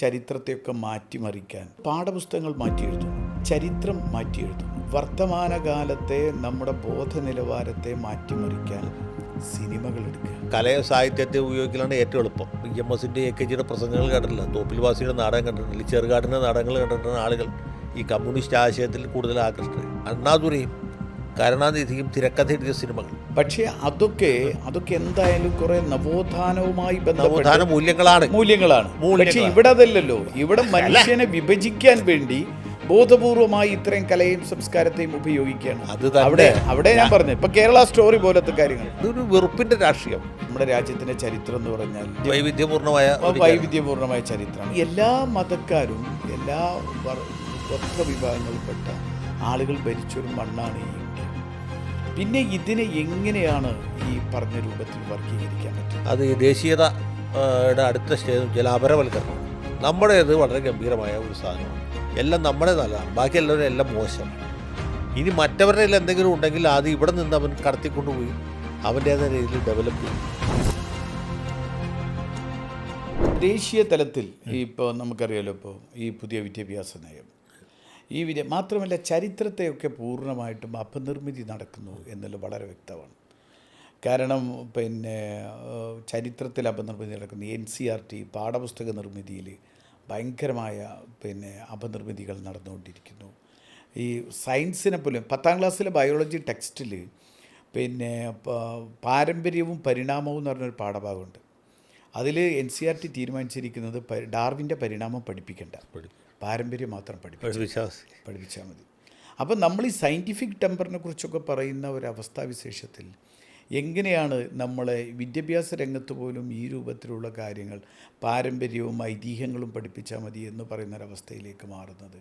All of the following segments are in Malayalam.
ചരിത്രത്തെയൊക്കെ മാറ്റിമറിക്കാൻ പാഠപുസ്തകങ്ങൾ മാറ്റി എഴുതുന്നു, ചരിത്രം മാറ്റി എഴുതുന്നു. വർത്തമാനകാലത്തെ നമ്മുടെ ബോധ നിലവാരത്തെ മാറ്റിമറിക്കാൻ സിനിമകൾ എടുക്കുക. കലയോ സാഹിത്യത്തെ ഉപയോഗിക്കലാണ് ഏറ്റവും എളുപ്പം. EMSൻ്റെ AKGയുടെ പ്രസംഗങ്ങൾ കണ്ടിട്ടില്ല, തോപ്പിൽവാസിയുടെ നാടകം കണ്ടിട്ടില്ല, ചെറുകാടിൻ്റെ നാടകങ്ങൾ കണ്ടിട്ടാണ് ആളുകൾ ഈ കമ്മ്യൂണിസ്റ്റ് ആശയത്തിൽ കൂടുതൽ ആകൃഷ്ടരായി. അണ്ണാദുരയും കരുണാനിധിയും തിരക്കഥ എഴുതിയ സിനിമകൾ. പക്ഷേ അതൊക്കെ എന്തായാലും കുറെ നവോത്ഥാനവുമായി ബന്ധപ്പെട്ട മൂല്യങ്ങളാണ്. പക്ഷേ ഇവിടെ അതല്ലല്ലോ. ഇവിടെ മനുഷ്യനെ വിഭജിക്കാൻ വേണ്ടി ബോധപൂർവമായി ഇത്രയും കലയും സംസ്കാരത്തെയും ഉപയോഗിക്കുകയാണ്. അവിടെ ഞാൻ പറഞ്ഞു, ഇപ്പൊ കേരള സ്റ്റോറി പോലത്തെ കാര്യങ്ങൾ. ഇതൊരു വെറുപ്പിന്റെ രാഷ്ട്രീയം. നമ്മുടെ രാജ്യത്തിന്റെ ചരിത്രം എന്ന് പറഞ്ഞാൽ വൈവിധ്യപൂർണമായ ചരിത്രമാണ്. എല്ലാ മതക്കാരും എല്ലാ വിഭാഗങ്ങളിൽപ്പെട്ട ആളുകൾ ഭരിച്ചൊരു മണ്ണാണ് ഈ ഇന്ത്യ. പിന്നെ ഇതിനെ എങ്ങനെയാണ് ഈ പറഞ്ഞ രൂപത്തിൽ വർഗീകരിക്കാൻ പറ്റും? അത് ഈ ദേശീയതയുടെ അടുത്ത സ്റ്റേജ് ജലാപരവൽക്കരണം. നമ്മുടേത് വളരെ ഗംഭീരമായ ഒരു സാധനമാണ്. എല്ലാം നമ്മുടെ നല്ലതാണ്, ബാക്കി എല്ലാവരും എല്ലാം മോശം. ഇനി മറ്റവരുടെ എന്തെങ്കിലും ഉണ്ടെങ്കിൽ അത് ഇവിടെ നിന്ന് അവൻ കടത്തിക്കൊണ്ടുപോയി അവൻ്റേതായ രീതിയിൽ ഡെവലപ്പ് ചെയ്യും. ദേശീയ തലത്തിൽ ഇപ്പോൾ നമുക്കറിയാലോ, ഇപ്പോൾ ഈ പുതിയ വിദ്യാഭ്യാസ നയം മാത്രമല്ല ചരിത്രത്തെയൊക്കെ പൂർണ്ണമായിട്ടും അപനിർമ്മിതി നടക്കുന്നു എന്നുള്ളത് വളരെ വ്യക്തമാണ്. കാരണം പിന്നെ ചരിത്രത്തിൽ അപനിർമ്മിതി നടക്കുന്നു. NCERT പാഠപുസ്തക നിർമ്മിതിയിൽ ഭയങ്കരമായ അപനിർമ്മിതികൾ നടന്നുകൊണ്ടിരിക്കുന്നു. ഈ സയൻസിനെ പോലും 10ാം ക്ലാസ്സിലെ ബയോളജി ടെക്സ്റ്റിൽ പാരമ്പര്യവും പരിണാമവും എന്ന് പറഞ്ഞൊരു പാഠഭാഗമുണ്ട്. അതിൽ NCERT തീരുമാനിച്ചിരിക്കുന്നത് ഡാർവിൻ്റെ പരിണാമം പഠിപ്പിക്കേണ്ട, പാരമ്പര്യം മാത്രം പഠിപ്പിച്ചാൽ മതി. അപ്പം നമ്മൾ ഈ സയൻറ്റിഫിക് ടെമ്പറിനെ കുറിച്ചൊക്കെ പറയുന്ന ഒരവസ്ഥാവിശേഷത്തിൽ എങ്ങനെയാണ് നമ്മളെ വിദ്യാഭ്യാസ രംഗത്ത് പോലും ഈ രൂപത്തിലുള്ള കാര്യങ്ങൾ പാരമ്പര്യവും ഐതിഹ്യങ്ങളും പഠിപ്പിച്ചാൽ മതി എന്ന് പറയുന്നൊരവസ്ഥയിലേക്ക് മാറുന്നത്?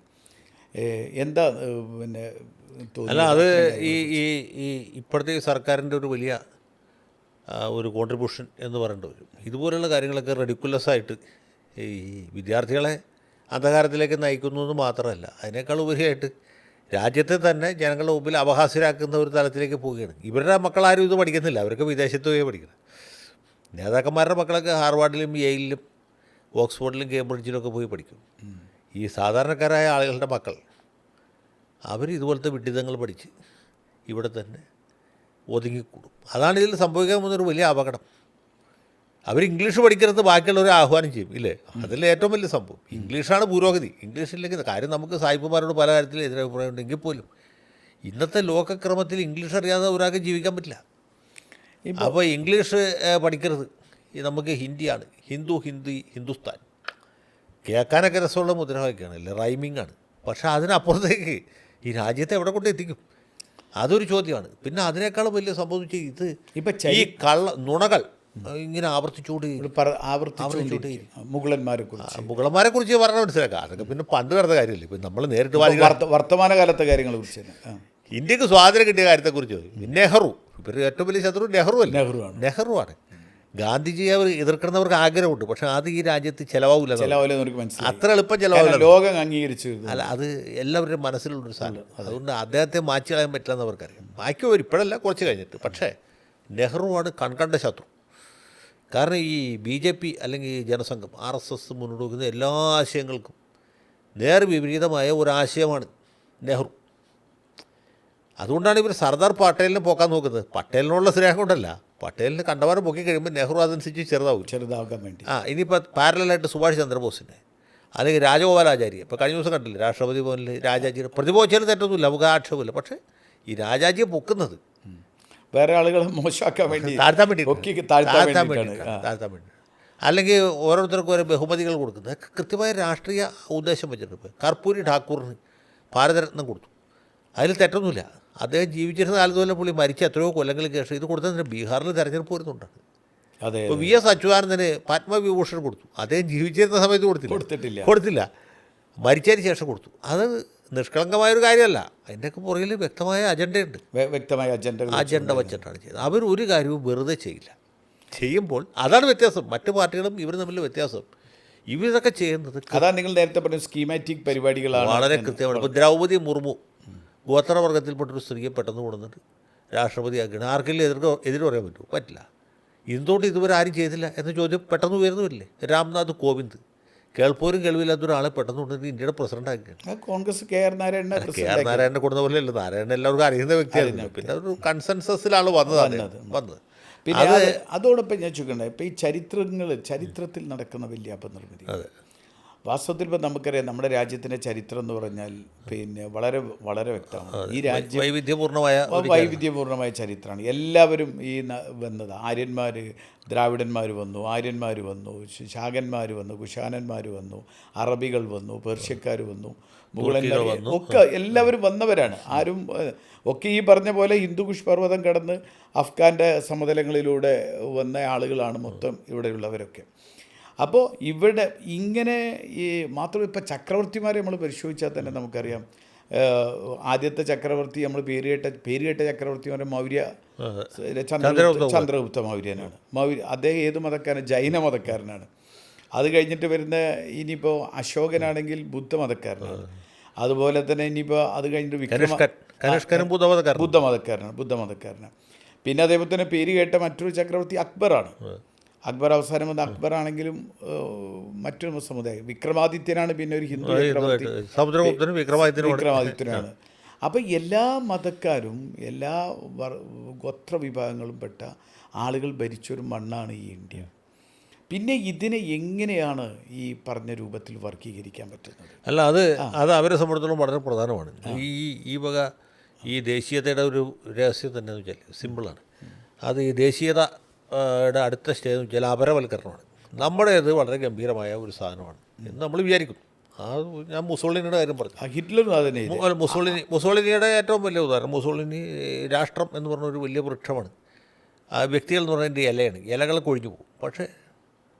എന്താ അല്ല, അത് ഈ ഇപ്പോഴത്തെ സർക്കാരിൻ്റെ ഒരു വലിയ ഒരു കോൺട്രിബ്യൂഷൻ എന്ന് പറയേണ്ടി വരും. ഇതുപോലുള്ള കാര്യങ്ങളൊക്കെ റെഡിക്കുലസായിട്ട് ഈ വിദ്യാർത്ഥികളെ അന്ധകാരത്തിലേക്ക് നയിക്കുന്നു എന്ന് മാത്രമല്ല, അതിനേക്കാൾ ഉപരിയായിട്ട് രാജ്യത്തെ തന്നെ ജനങ്ങളുടെ മുമ്പിൽ അപഹാസ്യരാക്കുന്ന ഒരു തലത്തിലേക്ക് പോവുകയാണ്. ഇവരുടെ മക്കളാരും ഇത് പഠിക്കുന്നില്ല, അവർക്ക് വിദേശത്ത് പോയി പഠിക്കണം. നേതാക്കന്മാരുടെ മക്കളൊക്കെ ഹാർവാർഡിലും യെയിലിലും ഓക്സ്ഫോർഡിലും കേംബ്രിഡ്ജിലൊക്കെ പോയി പഠിക്കും. ഈ സാധാരണക്കാരായ ആളുകളുടെ മക്കൾ അവർ ഇതുപോലത്തെ വിഡ്ഢിതങ്ങൾ പഠിച്ച് ഇവിടെ തന്നെ ഒതുങ്ങിക്കൂടും. അതാണ് ഇതിൽ സംഭവിക്കാൻ പോകുന്നൊരു വലിയ അപകടം. അവർ ഇംഗ്ലീഷ് പഠിക്കരുത് ബാക്കിയുള്ളവരെ ആഹ്വാനം ചെയ്യും, ഇല്ലേ? അതിൽ ഏറ്റവും വലിയ സംഭവം ഇംഗ്ലീഷാണ് പുരോഗതി. ഇംഗ്ലീഷിലേക്ക് കാര്യം നമുക്ക് സായിപ്പുമാരോട് പല കാര്യത്തിലും എതിരഭിപ്രായം ഉണ്ടെങ്കിൽ പോലും ഇന്നത്തെ ലോകക്രമത്തിൽ ഇംഗ്ലീഷ് അറിയാതെ ഒരാൾക്ക് ജീവിക്കാൻ പറ്റില്ല. അപ്പോൾ ഇംഗ്ലീഷ് പഠിക്കരുത്, നമുക്ക് ഹിന്ദിയാണ്, ഹിന്ദുസ്ഥാൻ കേൾക്കാനൊക്കെ രസമുള്ള മുദ്രാവാക്യമാണ്, അല്ലേ? റൈമിംഗ് ആണ്. പക്ഷേ അതിനപ്പുറത്തേക്ക് ഈ രാജ്യത്തെ എവിടെ കൊണ്ട് എത്തിക്കും? അതൊരു ചോദ്യമാണ്. പിന്നെ അതിനേക്കാളും വലിയ സംഭവിച്ച ഇത് ഈ നുണകൾ ഇങ്ങനെ ആവർത്തിച്ചുകൊണ്ട് മുഗളന്മാരെ കുറിച്ച് പറഞ്ഞാൽ മനസ്സിലാക്കാം. അതൊക്കെ പിന്നെ പണ്ട് നടന്ന കാര്യമല്ലേ. ഇപ്പം നമ്മൾ നേരിട്ട് വർത്തമാനകാലത്തെ കാര്യങ്ങളെ കുറിച്ച്, ഇന്ത്യക്ക് സ്വാതന്ത്ര്യം കിട്ടിയ കാര്യത്തെക്കുറിച്ച് നെഹ്റു, ഇവരുടെ ഏറ്റവും വലിയ ശത്രു നെഹ്റുവാണ്. ഗാന്ധിജിയെ അവർ എതിർക്കുന്നവർക്ക് ആഗ്രഹമുണ്ട്, പക്ഷെ അത് ഈ രാജ്യത്ത് ചിലവാകില്ല, അത്ര എളുപ്പം ചിലവാകില്ല, ലോകം അംഗീകരിച്ചു. അല്ല, അത് എല്ലാവരുടെയും മനസ്സിലുള്ളൊരു സാധനം. അതുകൊണ്ട് അദ്ദേഹത്തെ മാറ്റി കളയാൻ പറ്റില്ല എന്ന് അവർക്കറിയാം. ബാക്കിയവർ ഇപ്പോഴല്ല, കുറച്ച് കഴിഞ്ഞിട്ട്. പക്ഷേ നെഹ്റുവാണ് കൺകണ്ട ശത്രു. കാരണം ഈ BJP അല്ലെങ്കിൽ ജനസംഘം RSS മുന്നോട്ട് വയ്ക്കുന്ന എല്ലാ ആശയങ്ങൾക്കും നേർ വിപരീതമായ ഒരാശയമാണ് നെഹ്റു. അതുകൊണ്ടാണ് ഇവർ സർദാർ പട്ടേലിനെ പോക്കാൻ നോക്കുന്നത്. പട്ടേലിനുള്ള സ്നേഹം കൊണ്ടല്ല, പട്ടേലിന് കണ്ടവാരം പൊക്കി കഴിയുമ്പോൾ നെഹ്റു അതനുസരിച്ച് ചെറുതാകാൻ വേണ്ടി. ഇനിയിപ്പോൾ പാരലായിട്ട് സുഭാഷ് ചന്ദ്രബോസിനെ അല്ലെങ്കിൽ രാജഗോപാലാചാര്യ, ഇപ്പോൾ കഴിഞ്ഞ ദിവസം കണ്ടില്ലേ രാഷ്ട്രപതി ഭവനിൽ രാജാജിയുടെ പ്രതിപോച്ചാൽ തെറ്റൊന്നുമില്ല, നമുക്ക് ആക്ഷേപമില്ല. പക്ഷേ ഈ രാജാജിയെ പൊക്കുന്നത് വേറെ ആളുകളെ മോശമാക്കാൻ വേണ്ടി, താഴ്ത്താൻ വേണ്ടി, അല്ലെങ്കിൽ ഓരോരുത്തർക്കും ഓരോ ബഹുമതികൾ കൊടുക്കുന്നത് കൃത്യമായ രാഷ്ട്രീയ ഉദ്ദേശം വെച്ചിട്ടുണ്ട്. കർപ്പൂരി ഠാക്കൂറിന് ഭാരതരത്നം കൊടുത്തു, അതിൽ തെറ്റൊന്നുമില്ല. അദ്ദേഹം ജീവിച്ചിരുന്ന കാലത്ത് പോലെ പുള്ളി മരിച്ച എത്രയോ കൊല്ലങ്ങൾക്ക് ശേഷം ഇത് കൊടുത്തതിന് ബീഹാറിൽ തെരഞ്ഞെടുപ്പ് വരുന്നുണ്ടാണ്. ഇപ്പോൾ VS അച്യുതാനന്ദന് പത്മവിഭൂഷൺ കൊടുത്തു, അദ്ദേഹം ജീവിച്ചിരുന്ന സമയത്ത് കൊടുത്തില്ല, മരിച്ചതിന് ശേഷം കൊടുത്തു. അത് നിഷ്കളങ്കമായൊരു കാര്യമല്ല, അതിൻ്റെയൊക്കെ പുറകിൽ വ്യക്തമായ അജണ്ടയുണ്ട്, അജണ്ട വച്ചിട്ടാണ് ചെയ്തത്. അവർ ഒരു കാര്യവും വെറുതെ ചെയ്യില്ല. ചെയ്യുമ്പോൾ അതാണ് വ്യത്യാസം, മറ്റു പാർട്ടികളും ഇവർ തമ്മിൽ വ്യത്യാസം. ഇവരൊക്കെ ചെയ്യുന്നത് അതാണ് നിങ്ങൾ നേരത്തെ പറഞ്ഞ സ്കീമാറ്റിക് പരിപാടികളാണ്, വളരെ കൃത്യമാണ്. ഇപ്പോൾ ദ്രൗപദി മുർമു ഗോത്രവർഗത്തിൽപ്പെട്ടൊരു സ്ത്രീയെ പെട്ടെന്ന് കൊണ്ടുവന്നിട്ട് രാഷ്ട്രപതിയാക്കുകയാണ്. ആർക്കെങ്കിലും എതിര് പറയാൻ പറ്റുമോ? പറ്റില്ല. എന്തുകൊണ്ട് ഇതുവരെ ആരും ചെയ്തില്ല എന്ന ചോദ്യം പെട്ടെന്ന് ഉയർന്നു വരില്ലേ? രാംനാഥ് കോവിന്ദ് കേൾപ്പോരും കേൾവില്ലാത്ത ഒരാളെ പെട്ടെന്ന് കൊണ്ടുവന്ന് ഇന്ത്യയുടെ പ്രസിഡന്റ് ആക്കിയാണ്. കോൺഗ്രസ് KR നാരായണനെ KR നാരായണനെ കൊടുത്ത പോലെ അല്ല, നാരായണൻ എല്ലാവർക്കും അറിയുന്ന വ്യക്തിയായിരുന്നു. പിന്നെ ഒരു കൺസെൻസസിലാണ് വന്നത്. പിന്നെ അതോടൊപ്പം ഞാൻ ചോദിക്കണ്ടേ, ഇപ്പം ഈ ചരിത്രത്തിൽ നടക്കുന്ന വലിയ അപനിർമ്മിതി. വാസ്തവത്തിൽ ഇപ്പം നമുക്കറിയാം നമ്മുടെ രാജ്യത്തിൻ്റെ ചരിത്രം എന്ന് പറഞ്ഞാൽ പിന്നെ വളരെ വളരെ വ്യക്തമാണ്. ഈ രാജ്യം വൈവിധ്യപൂർണ്ണമായ ചരിത്രമാണ്. എല്ലാവരും വന്നത് ആര്യന്മാർ, ദ്രാവിഡന്മാർ വന്നു, ആര്യന്മാർ വന്നു, ശാകന്മാർ വന്നു, കുശാനന്മാർ വന്നു, അറബികൾ വന്നു, പേർഷ്യക്കാർ വന്നു, മുഗളന്മാർ ഒക്കെ എല്ലാവരും വന്നവരാണ്. ആരും ഒക്കെ ഈ പറഞ്ഞ പോലെ ഹിന്ദുകുഷ് പർവ്വതം കടന്ന് അഫ്ഗാൻ്റെ സമതലങ്ങളിലൂടെ വന്ന ആളുകളാണ് മൊത്തം ഇവിടെയുള്ളവരൊക്കെ. അപ്പോൾ ഇവിടെ ഇങ്ങനെ ഈ മാത്രം ഇപ്പം ചക്രവർത്തിമാരെ നമ്മൾ പരിശോധിച്ചാൽ തന്നെ നമുക്കറിയാം. ആദ്യത്തെ ചക്രവർത്തി നമ്മൾ പേരുകേട്ട ചക്രവർത്തിമാരെ മൗര്യ ചന്ദ്രഗുപ്ത മൗര്യനാണ്. അദ്ദേഹം ഏത് മതക്കാരൻ? ജൈന മതക്കാരനാണ്. അത് കഴിഞ്ഞിട്ട് വരുന്ന ഇനിയിപ്പോൾ അശോകനാണെങ്കിൽ ബുദ്ധമതക്കാരനാണ്. അതുപോലെ തന്നെ ഇനിയിപ്പോൾ അത് കഴിഞ്ഞിട്ട് ബുദ്ധമതക്കാരനാണ്. പിന്നെ അതേപോലെ തന്നെ പേര് കേട്ട മറ്റൊരു ചക്രവർത്തി അക്ബറാണ്. അക്ബർ അവസാനം വന്ന അക്ബറാണെങ്കിലും മറ്റൊരു സമുദായം വിക്രമാദിത്യനാണ്. പിന്നെ ഒരു ഹിന്ദു ചക്രവർത്തി വിക്രമാദിത്യനാണ്. അപ്പം എല്ലാ മതക്കാരും എല്ലാ ഗോത്ര വിഭാഗങ്ങളും പെട്ട ആളുകൾ ഭരിച്ചൊരു മണ്ണാണ് ഈ ഇന്ത്യ. പിന്നെ ഇതിനെ എങ്ങനെയാണ് ഈ പറഞ്ഞ രൂപത്തിൽ വർഗീകരിക്കാൻ പറ്റുന്നത്? അല്ല, അത് അവരെ സംബന്ധിച്ചിടത്തോളം വളരെ പ്രധാനമാണ്. ഈ വക ഈ ദേശീയതയുടെ ഒരു രഹസ്യം തന്നെ എന്ന് വെച്ചാൽ സിമ്പിളാണ്. അത് ഈ ദേശീയതയുടെ അടുത്ത സ്റ്റേജ് എന്ന് വെച്ചാൽ അപരവൽക്കരണമാണ്. നമ്മുടേത് വളരെ ഗംഭീരമായ ഒരു സാധനമാണ് എന്ന് നമ്മൾ വിചാരിക്കുന്നു. ഞാൻ മുസോളിനിയുടെ കാര്യം പറഞ്ഞു. ഹിറ്റ്ലറും അതന്നെ. മുസോളിനിയുടെ ഏറ്റവും വലിയ ഉദാഹരണം, മുസോളിനി രാഷ്ട്രം എന്ന് പറഞ്ഞൊരു വലിയ വൃക്ഷമാണ്. വ്യക്തികൾ എന്ന് പറഞ്ഞാൽ ഇലയാണ്. ഇലകൾ കൊഴിഞ്ഞു പോകും, പക്ഷേ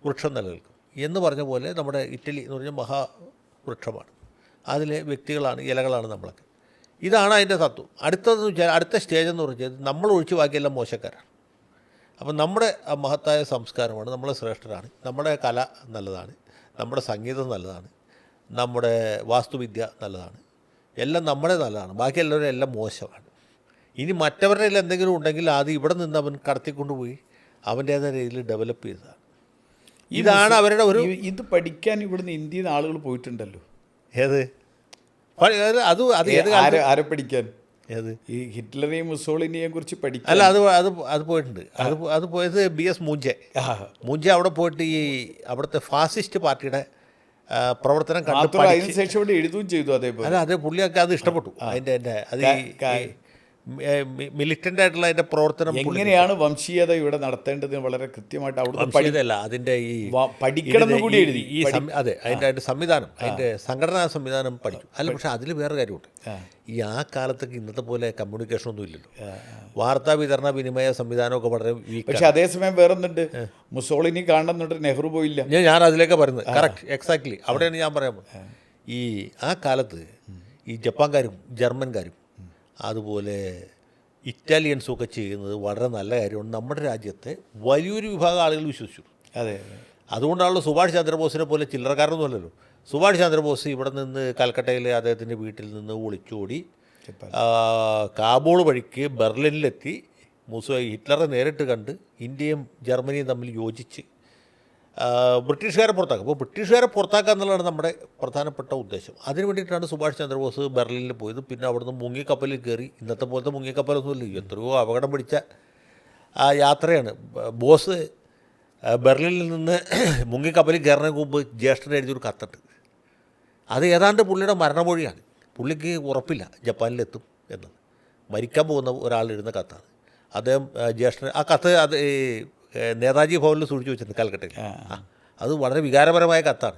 വൃക്ഷം നിലനിൽക്കും എന്ന് പറഞ്ഞ പോലെ നമ്മുടെ ഇറ്റലി എന്ന് പറഞ്ഞാൽ മഹാവൃക്ഷമാണ്. അതിലെ വ്യക്തികളാണ്, ഇലകളാണ് നമ്മളൊക്കെ. ഇതാണ് അതിൻ്റെ തത്വം. അടുത്തതെന്ന് വെച്ചാൽ അടുത്ത സ്റ്റേജ് എന്ന് പറഞ്ഞാൽ നമ്മൾ ഒഴിച്ചു ബാക്കിയെല്ലാം മോശക്കാരാണ്. അപ്പം നമ്മുടെ മഹത്തായ സംസ്കാരമാണ്, നമ്മളെ ശ്രേഷ്ഠരാണ്, നമ്മുടെ കല നല്ലതാണ്, നമ്മുടെ സംഗീതം നല്ലതാണ്, നമ്മുടെ വാസ്തുവിദ്യ നല്ലതാണ്, എല്ലാം നമ്മുടെ നല്ലതാണ്, ബാക്കി എല്ലാവരും എല്ലാം മോശമാണ്. ഇനി മറ്റവരുടെ എന്തെങ്കിലും ഉണ്ടെങ്കിൽ അത് ഇവിടെ നിന്ന് അവൻ കടത്തിക്കൊണ്ടുപോയി അവൻ്റേതായ രീതിയിൽ ഡെവലപ്പ് ചെയ്തതാണ്. ഇതാണ് അവരുടെ ഒരു ഇത് പഠിക്കാൻ ഇവിടുന്ന് ഇന്ത്യയിൽ നിന്ന് ആളുകൾ പോയിട്ടുണ്ടല്ലോ. ഏത് ആരെ പഠിക്കാൻ? ഏത് ഈ ഹിറ്റ്ലറെയും മുസോളിനിയെയും കുറിച്ച് പഠിക്കാൻ? അല്ല, അത് പോയിട്ടുണ്ട്. അത് പോയത് BS മൂഞ്ചെ അവിടെ പോയിട്ട് ഈ അവിടുത്തെ ഫാസിസ്റ്റ് പാർട്ടിയുടെ പ്രവർത്തനം കണ്ടു. അതിനുശേഷം ഇവിടെ എഴുതുകയും ചെയ്തു. അതേപോലെ അതേ പുള്ളിയൊക്കെ അത് ഇഷ്ടപ്പെട്ടു. അതിൻ്റെ അത് മിലിറ്റൻ്റ് ആയിട്ടുള്ള അതിൻ്റെ പ്രവർത്തനം എങ്ങനെയാണ് വംശീയത ഇവിടെ നടത്തേണ്ടത് വളരെ കൃത്യമായിട്ട് വംശീയതല്ല അതിൻ്റെ ഈ പഠിക്കണം കൂടി എഴുതി. അതെ, അതിൻ്റെ സംവിധാനം, അതിൻ്റെ സംഘടനാ സംവിധാനം പഠിച്ചു. അല്ല, പക്ഷേ അതിൽ വേറെ കാര്യമുണ്ട്. ഈ ആ കാലത്തൊക്കെ ഇന്നത്തെ പോലെ കമ്മ്യൂണിക്കേഷൻ ഒന്നും ഇല്ലല്ലോ. വാർത്താ വിതരണ വിനിമയ സംവിധാനമൊക്കെ വളരെ വീക്ക്. പക്ഷെ അതേസമയം വേറൊന്നുണ്ട്, മുസോളിനി കാണുന്നുണ്ട്, നെഹ്റു പോയില്ല. ഞാൻ അതിലേക്ക് പറയുന്നത് കറക്റ്റ്, എക്സാക്ട്ലി അവിടെയാണ് ഞാൻ പറയാൻ പോകുന്നത്. ഈ ആ കാലത്ത് ഈ ജപ്പാൻകാരും ജർമ്മൻകാരും അതുപോലെ ഇറ്റാലിയൻസും ഒക്കെ ചെയ്യുന്നത് വളരെ നല്ല കാര്യമാണ്. നമ്മുടെ രാജ്യത്തെ വലിയൊരു വിഭാഗം ആളുകൾ വിശ്വസിച്ചു. അതെ, അതുകൊണ്ടാണല്ലോ സുഭാഷ് ചന്ദ്രബോസിനെ പോലെ ചില്ലറക്കാരൊന്നും അല്ലല്ലോ. സുഭാഷ് ചന്ദ്രബോസ് ഇവിടെ നിന്ന് കൽക്കട്ടയിലെ അദ്ദേഹത്തിൻ്റെ വീട്ടിൽ നിന്ന് ഒളിച്ചോടി കാബൂൾ വഴിക്ക് ബെർലിനിലെത്തി ഹിറ്റ്ലറെ നേരിട്ട് കണ്ട് ഇന്ത്യയും ജർമ്മനിയും തമ്മിൽ യോജിച്ച് ബ്രിട്ടീഷുകാരെ പുറത്താക്കുക. അപ്പോൾ ബ്രിട്ടീഷുകാരെ പുറത്താക്കുക എന്നുള്ളതാണ് നമ്മുടെ പ്രധാനപ്പെട്ട ഉദ്ദേശം. അതിന് വേണ്ടിയിട്ടാണ് സുഭാഷ് ചന്ദ്രബോസ് ബെർലിനിൽ പോയത്. പിന്നെ അവിടുന്ന് മുങ്ങിക്കപ്പലിൽ കയറി, ഇന്നത്തെ പോലത്തെ മുങ്ങിക്കപ്പലൊന്നുമില്ല, എത്രയോ അപകടം പിടിച്ച ആ യാത്രയാണ്. ബോസ് ബെർലിനിൽ നിന്ന് മുങ്ങിക്കപ്പലിൽ കയറുന്നതിന് മുമ്പ് ജ്യേഷ്ഠന് എഴുതിയൊരു കത്തുണ്ട്. അത് ഏതാണ്ട് പുള്ളിയുടെ മരണമൊഴിയാണ്. പുള്ളിക്ക് ഉറപ്പില്ല ജപ്പാനിലെത്തും എന്നത്. മരിക്കാൻ പോകുന്ന ഒരാൾ എഴുതുന്ന കത്താണ്. അദ്ദേഹം ജ്യേഷ്ഠന് ആ കത്ത് നേതാജി ഭവനിൽ സൂക്ഷിച്ചു വെച്ചിട്ടുണ്ട് കൽക്കട്ടയിൽ. അത് വളരെ വികാരപരമായ കത്താണ്.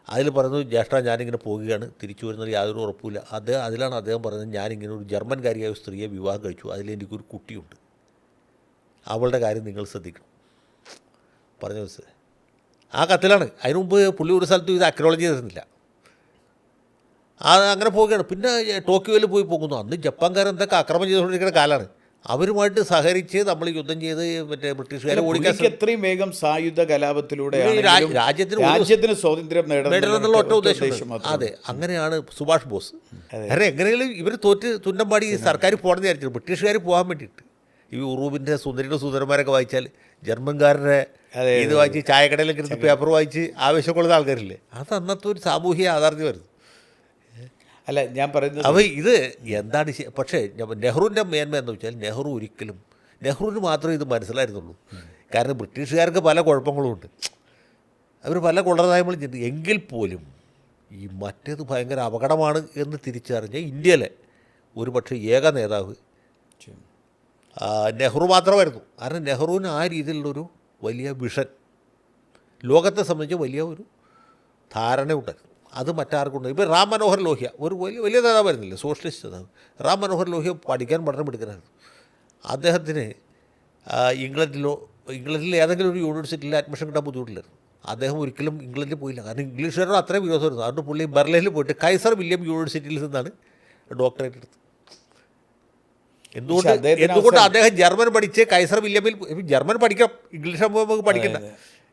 അതിൽ പറയുന്നു, ജ്യേഷ്ഠ ഞാനിങ്ങനെ പോകുകയാണ്, തിരിച്ചു വരുന്നത് യാതൊരു ഉറപ്പില്ല. അതിലാണ് അദ്ദേഹം പറയുന്നത്, ഞാനിങ്ങനെ ഒരു ജർമ്മൻകാരിയായ ഒരു സ്ത്രീയെ വിവാഹം കഴിച്ചു, അതിലെനിക്കൊരു കുട്ടിയുണ്ട്, അവളുടെ കാര്യം നിങ്ങൾ ശ്രദ്ധിക്കണം പറഞ്ഞു വെച്ചത്. ആ കത്തിലാണ്. അതിനു മുമ്പ് പുള്ളി ഒരു സ്ഥലത്തും ഇത് അക്നോളജ് ചെയ്തിരുന്നില്ല. അങ്ങനെ പോവുകയാണ്. പിന്നെ ടോക്കിയോയിൽ പോകുന്നു. അന്ന് ജപ്പാൻകാരെന്തൊക്കെ ആക്രമണം ചെയ്തുകൊണ്ടിരിക്കുന്ന കാലമാണ്. അവരുമായിട്ട് സഹകരിച്ച് നമ്മൾ യുദ്ധം ചെയ്ത് മറ്റേ ബ്രിട്ടീഷുകാരെ ഓടിക്കാൻ എത്രയും വേഗം സായുധ കലാപത്തിലൂടെ രാജ്യത്തിന് സ്വാതന്ത്ര്യം നേടണമെന്നുള്ള ഒറ്റ ഉദ്ദേശം. അതെ, അങ്ങനെയാണ് സുഭാഷ് ബോസ്. കാരണം എങ്ങനെയെങ്കിലും ഇവർ തുന്നമ്പാടി സർക്കാർ പോകണമെന്ന് വിചാരിച്ചത്, ബ്രിട്ടീഷുകാർ പോകാൻ വേണ്ടിയിട്ട്. ഈ ഉറൂബിൻ്റെ സുന്ദരിയുടെ സുന്ദരന്മാരൊക്കെ വായിച്ചാൽ ജർമ്മൻകാരുടെ ഇത് വായിച്ച് ചായക്കടയിലൊക്കെ ഇരുന്ന് പേപ്പർ വായിച്ച് ആവശ്യമുള്ള ആൾക്കാരില്ലേ, അത് അന്നത്തെ ഒരു സാമൂഹിക യാഥാർത്ഥ്യമായിരുന്നു. അല്ല ഞാൻ പറയുന്നത് അപ്പോൾ ഇത് എന്താണ് പക്ഷേ നെഹ്റുവിൻ്റെ മേന്മ എന്ന് വെച്ചാൽ നെഹ്റുവിന് മാത്രമേ ഇത് മനസ്സിലായിരുന്നുള്ളൂ. കാരണം ബ്രിട്ടീഷുകാർക്ക് പല കുഴപ്പങ്ങളുമുണ്ട്, അവർ പല കൊള്ളതായ്മകളും ചെയ്തു. എങ്കിൽ പോലും ഈ മറ്റേത് ഭയങ്കര അപകടമാണ് എന്ന് തിരിച്ചറിഞ്ഞ ഇന്ത്യയിലെ ഒരു പക്ഷേ ഏക നേതാവ് നെഹ്റു മാത്രമായിരുന്നു. കാരണം നെഹ്റുവിന് ആ രീതിയിലുള്ളൊരു വലിയ വിഷൻ, ലോകത്തെ സംബന്ധിച്ച് വലിയ ഒരു ധാരണ ഉണ്ടായിരുന്നു. അത് മറ്റാർക്കുണ്ട്. ഇപ്പോൾ റാം മനോഹർ ലോഹ്യ ഒരു വലിയ നേതാവായിരുന്നില്ലേ, സോഷ്യലിസ്റ്റ് നേതാവ്. റാം മനോഹർ ലോഹ്യ പഠിക്കാൻ വളരെ മിടുക്കനായിരുന്നു. അദ്ദേഹത്തിന് ഇംഗ്ലണ്ടിൽ ഏതെങ്കിലും ഒരു യൂണിവേഴ്സിറ്റിയിൽ അഡ്മിഷൻ കിട്ടാൻ ബുദ്ധിമുട്ടില്ലായിരുന്നു. അദ്ദേഹം ഒരിക്കലും ഇംഗ്ലണ്ടിൽ പോയില്ല, കാരണം ഇംഗ്ലീഷുകാരുടെ അത്രയും വിരോധമായിരുന്നു. അതുകൊണ്ട് പുള്ളി ബെർലിനിൽ പോയിട്ട് കൈസർ വില്യം യൂണിവേഴ്സിറ്റിയിൽ നിന്നാണ് ഡോക്ടറേറ്റ് എടുത്തത്. എന്തുകൊണ്ട് അദ്ദേഹം ജർമ്മൻ പഠിച്ച് കൈസർ വില്യമിൽ, ജർമ്മൻ പഠിക്കാം, ഇംഗ്ലീഷ് ആകുമ്പോൾ നമുക്ക് പഠിക്കണ്ട,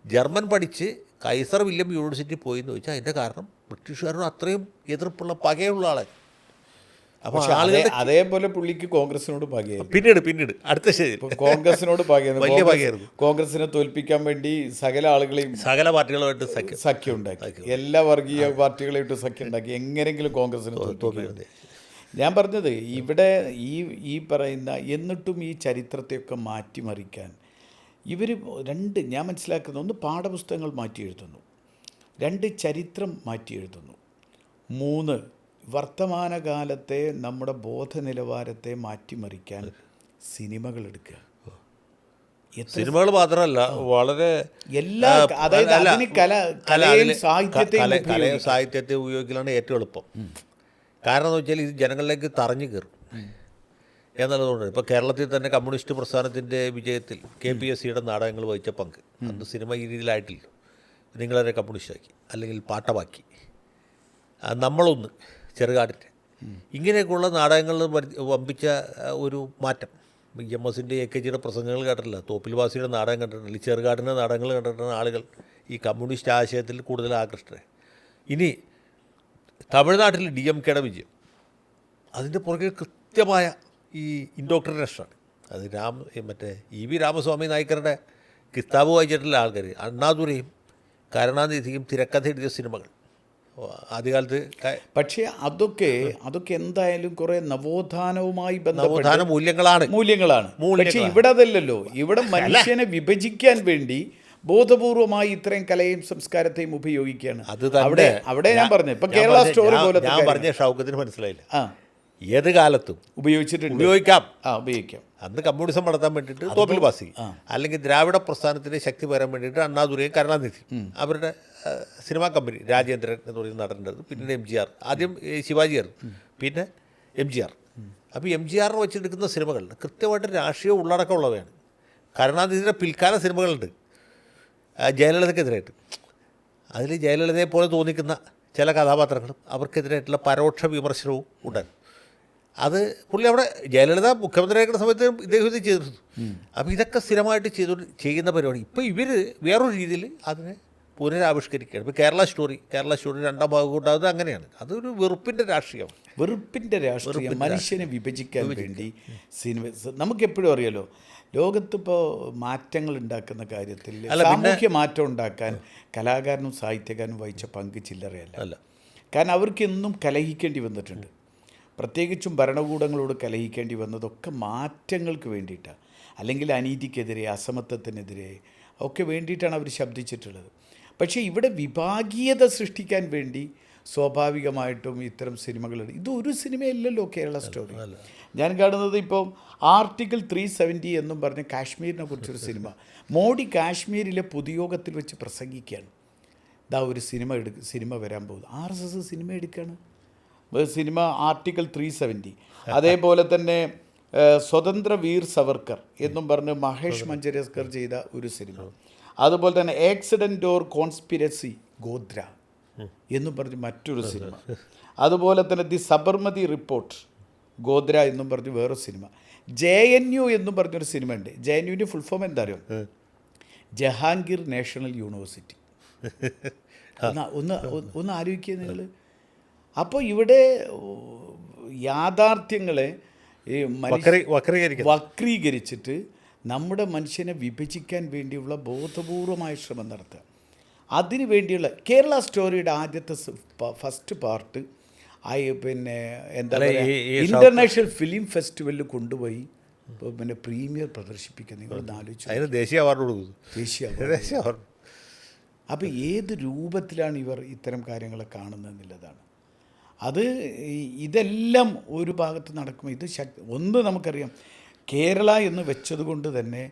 ജർമ്മൻ പഠിച്ച് കൈസർ വില്യം യൂണിവേഴ്സിറ്റി പോയി എന്ന് ചോദിച്ചാൽ അതിൻ്റെ കാരണം ബ്രിട്ടീഷുകാരോട് അത്രയും എതിർപ്പുള്ള പകയുള്ള ആളെ. അപ്പോൾ ആളുകളുടെ അതേപോലെ പുള്ളിക്ക് കോൺഗ്രസിനോട് പകയായിരുന്നു. പിന്നീട് അടുത്ത ശരി കോൺഗ്രസിനോട് വലിയ പകയായിരുന്നു. കോൺഗ്രസിനെ തോൽപ്പിക്കാൻ വേണ്ടി സകല ആളുകളെയും സകല പാർട്ടികളുമായിട്ട് സഖ്യം ഉണ്ടാക്കി, എല്ലാ വർഗീയ പാർട്ടികളായിട്ട് സഖ്യം ഉണ്ടാക്കി, എങ്ങനെയെങ്കിലും കോൺഗ്രസിനെ തോൽപ്പിക്കുന്നത്. ഞാൻ പറഞ്ഞത് ഇവിടെ ഈ പറയുന്ന എന്നിട്ടും ഈ ചരിത്രത്തെയൊക്കെ മാറ്റിമറിക്കാൻ ഇവർ ഞാൻ മനസ്സിലാക്കുന്ന ഒന്ന് പാഠപുസ്തകങ്ങൾ മാറ്റി എഴുതുന്നു, 2 ചരിത്രം മാറ്റി എഴുതുന്നു, 3 വർത്തമാനകാലത്തെ നമ്മുടെ ബോധനിലവാരത്തെ മാറ്റിമറിക്കാൻ സിനിമകൾ എടുക്കുക. സിനിമകൾ മാത്രമല്ല, വളരെ എല്ലാ അതായത് അതിന് കലയും സാഹിത്യത്തെ ഉപയോഗിക്കലാണ് ഏറ്റവും എളുപ്പം. കാരണം എന്ന് വെച്ചാൽ ഇത് ജനങ്ങളിലേക്ക് തറഞ്ഞു കയറും എന്നുള്ളതുകൊണ്ട്. ഇപ്പോൾ കേരളത്തിൽ തന്നെ കമ്മ്യൂണിസ്റ്റ് പ്രസ്ഥാനത്തിൻ്റെ വിജയത്തിൽ KPSCയുടെ നാടകങ്ങൾ വഹിച്ച പങ്ക്, അന്ന് സിനിമ ഈ രീതിയിലായിട്ടില്ല. നിങ്ങളെ കമ്മ്യൂണിസ്റ്റാക്കി, അല്ലെങ്കിൽ പാട്ടമാക്കി, നമ്മളൊന്ന് ചെറുകാടിൻ്റെ, ഇങ്ങനെയൊക്കെയുള്ള നാടകങ്ങളിൽ വമ്പിച്ച ഒരു മാറ്റം. EMSൻ്റെ AKGയുടെ പ്രസംഗങ്ങൾ കേട്ടിട്ടില്ല, തോപ്പിൽ വാസിയുടെ നാടകം കണ്ടിട്ടില്ല, ചെറുകാടിൻ്റെ നാടകങ്ങൾ കണ്ടിട്ടാണ് ആളുകൾ ഈ കമ്മ്യൂണിസ്റ്റ് ആശയത്തിൽ കൂടുതൽ ആകൃഷ്ടരായി. ഇനി തമിഴ്നാട്ടിൽ DMKയുടെ വിജയം, അതിൻ്റെ പുറകെ കൃത്യമായ ഈ ഇൻഡോക്ട്രിനേഷനാണ്. അത് മറ്റേ EV രാമസ്വാമി നായ്ക്കരുടെ കിതാബ് വായിച്ചിട്ടുള്ള ആൾക്കാർ, അണ്ണാദുരയും കരുണാനിധിയും തിരക്കഥ എഴുതിയ സിനിമകൾ ആദ്യകാലത്ത്. പക്ഷേ അതൊക്കെ എന്തായാലും കുറെ നവോത്ഥാനവുമായി നവോത്ഥാന മൂല്യങ്ങളാണ്. പക്ഷേ ഇവിടെ അതല്ലല്ലോ. ഇവിടെ മനുഷ്യനെ വിഭജിക്കാൻ വേണ്ടി ബോധപൂർവമായി ഇത്രയും കലയും സംസ്കാരത്തെയും ഉപയോഗിക്കുകയാണ്. അവിടെ ഞാൻ പറഞ്ഞു, ഇപ്പൊ കേരള സ്റ്റോറി പോലെ ഞാൻ പറഞ്ഞ ഷൗക്കത്തിന് മനസ്സിലായില്ല. ഏത് കാലത്തും ഉപയോഗിക്കാം. അന്ന് കമ്മ്യൂണിസം നടത്താൻ വേണ്ടിയിട്ട് തോപ്പിൽ വാസി, അല്ലെങ്കിൽ ദ്രാവിഡ പ്രസ്ഥാനത്തിന് ശക്തി വരാൻ വേണ്ടിയിട്ട് അണ്ണാദുരയും കരുണാനിധി, അവരുടെ സിനിമാ കമ്പനി രാജേന്ദ്രൻ എന്ന് പറയുന്ന നടേണ്ടത്, പിന്നീട് MGR, ആദ്യം ശിവാജിയായിരുന്നു, പിന്നെ MGR. അപ്പോൾ MGR വെച്ചെടുക്കുന്ന സിനിമകൾ കൃത്യമായിട്ട് രാഷ്ട്രീയ ഉള്ളടക്കമുള്ളവയാണ്. കരുണാനിധിയുടെ പിൽക്കാല സിനിമകളുണ്ട് ജയലളിതക്കെതിരായിട്ട്. അതിൽ ജയലളിതയെ പോലെ തോന്നിക്കുന്ന ചില കഥാപാത്രങ്ങളും അവർക്കെതിരായിട്ടുള്ള പരോക്ഷ വിമർശനവും ഉണ്ടായിരുന്നു. അത് പുള്ളി അവിടെ ജയലളിത മുഖ്യമന്ത്രിയായിരിക്കുന്ന സമയത്ത് ഇദ്ദേഹം ഇത് ചെയ്തിരുന്നു. അപ്പോൾ ഇതൊക്കെ സ്ഥിരമായിട്ട് ചെയ്യുന്ന പരിപാടി ഇപ്പോൾ ഇവർ വേറൊരു രീതിയിൽ അതിനെ പുനരാവിഷ്കരിക്കുകയാണ്. ഇപ്പോൾ കേരള സ്റ്റോറി 2ാം ഭാഗം ഉണ്ടാകുന്നത് അങ്ങനെയാണ്. അതൊരു വെറുപ്പിൻ്റെ രാഷ്ട്രീയം, മനുഷ്യനെ വിഭജിക്കാൻ വേണ്ടി സിനിമ. നമുക്കെപ്പോഴും അറിയാലോ, ലോകത്തിപ്പോൾ മാറ്റങ്ങൾ ഉണ്ടാക്കുന്ന കാര്യത്തിൽ സാമൂഹ്യ മാറ്റം ഉണ്ടാക്കാൻ കലാകാരനും സാഹിത്യകാരനും വഹിച്ച പങ്ക് ചില്ലറയല്ല. കാരണം അവർക്കെന്നും കലഹിക്കേണ്ടി വന്നിട്ടുണ്ട്. പ്രത്യേകിച്ചും ഭരണകൂടങ്ങളോട് കലഹിക്കേണ്ടി വന്നതൊക്കെ മാറ്റങ്ങൾക്ക് വേണ്ടിയിട്ടാണ്, അല്ലെങ്കിൽ അനീതിക്കെതിരെ, അസമത്വത്തിനെതിരെ ഒക്കെ വേണ്ടിയിട്ടാണ് അവർ ശബ്ദിച്ചിട്ടുള്ളത്. പക്ഷേ ഇവിടെ വിഭാഗീയത സൃഷ്ടിക്കാൻ വേണ്ടി സ്വാഭാവികമായിട്ടും ഇത്തരം സിനിമകളുണ്ട്. ഇതൊരു സിനിമയല്ലല്ലോ കേരള സ്റ്റോറി. ഞാൻ കാണുന്നത് ഇപ്പോൾ ആർട്ടിക്കിൾ 370 എന്നും പറഞ്ഞ് കാശ്മീരിനെ കുറിച്ചൊരു സിനിമ. മോഡി കാശ്മീരിലെ പൊതുയോഗത്തിൽ വെച്ച് പ്രസംഗിക്കുകയാണ്. ഒരു സിനിമ വരാൻ പോകുന്നു. RSS സിനിമ എടുക്കുകയാണ്. Cinema article 370. അതേപോലെ തന്നെ സ്വതന്ത്ര വീർ സവർക്കർ എന്നും പറഞ്ഞ് മഹേഷ് മഞ്ജരേസ്കർ ചെയ്ത ഒരു സിനിമ. അതുപോലെ തന്നെ ആക്സിഡൻറ്റ് ഓർ കോൺസ്പിരസി ഗോദ്ര എന്നും പറഞ്ഞ് മറ്റൊരു സിനിമ. അതുപോലെ തന്നെ ദി സബർമതി റിപ്പോർട്ട് ഗോദ്ര എന്നും പറഞ്ഞ് വേറൊരു സിനിമ. JNU എന്നും പറഞ്ഞൊരു സിനിമ ഉണ്ട്. JNUവിൻ്റെ ഫുൾ ഫോം എന്താ അറിയോ? Jahangir national university. ഒന്ന് ആലോചിക്കുക നിങ്ങൾ. അപ്പോൾ ഇവിടെ യാഥാർത്ഥ്യങ്ങളെ ഈ വക്രീകരിച്ചിട്ട് നമ്മുടെ മനുഷ്യനെ വിഭജിക്കാൻ വേണ്ടിയുള്ള ബോധപൂർവമായ ശ്രമം നടത്തുക. അതിനു വേണ്ടിയുള്ള കേരള സ്റ്റോറിയുടെ ആദ്യത്തെ ഫസ്റ്റ് പാർട്ട് പിന്നെ എന്താ പറയുക, ഇൻ്റർനാഷണൽ ഫിലിം ഫെസ്റ്റിവലിൽ കൊണ്ടുപോയി പിന്നെ പ്രീമിയർ പ്രദർശിപ്പിക്കുക. നിങ്ങളൊന്ന് ആലോചിച്ചു, ദേശീയ അവാർഡ് കൊടുക്കുന്നു. ദേശീയ അവാർഡ്. അപ്പോൾ ഏത് രൂപത്തിലാണ് ഇവർ ഇത്തരം കാര്യങ്ങളെ കാണുന്നതെന്നുള്ളതാണ്. അത് ഇതെല്ലാം ഒരു ഭാഗത്ത് നടക്കുമ്പോൾ ഇത് ഒന്ന് നമുക്കറിയാം, കേരള എന്ന് വെച്ചതുകൊണ്ട് തന്നെ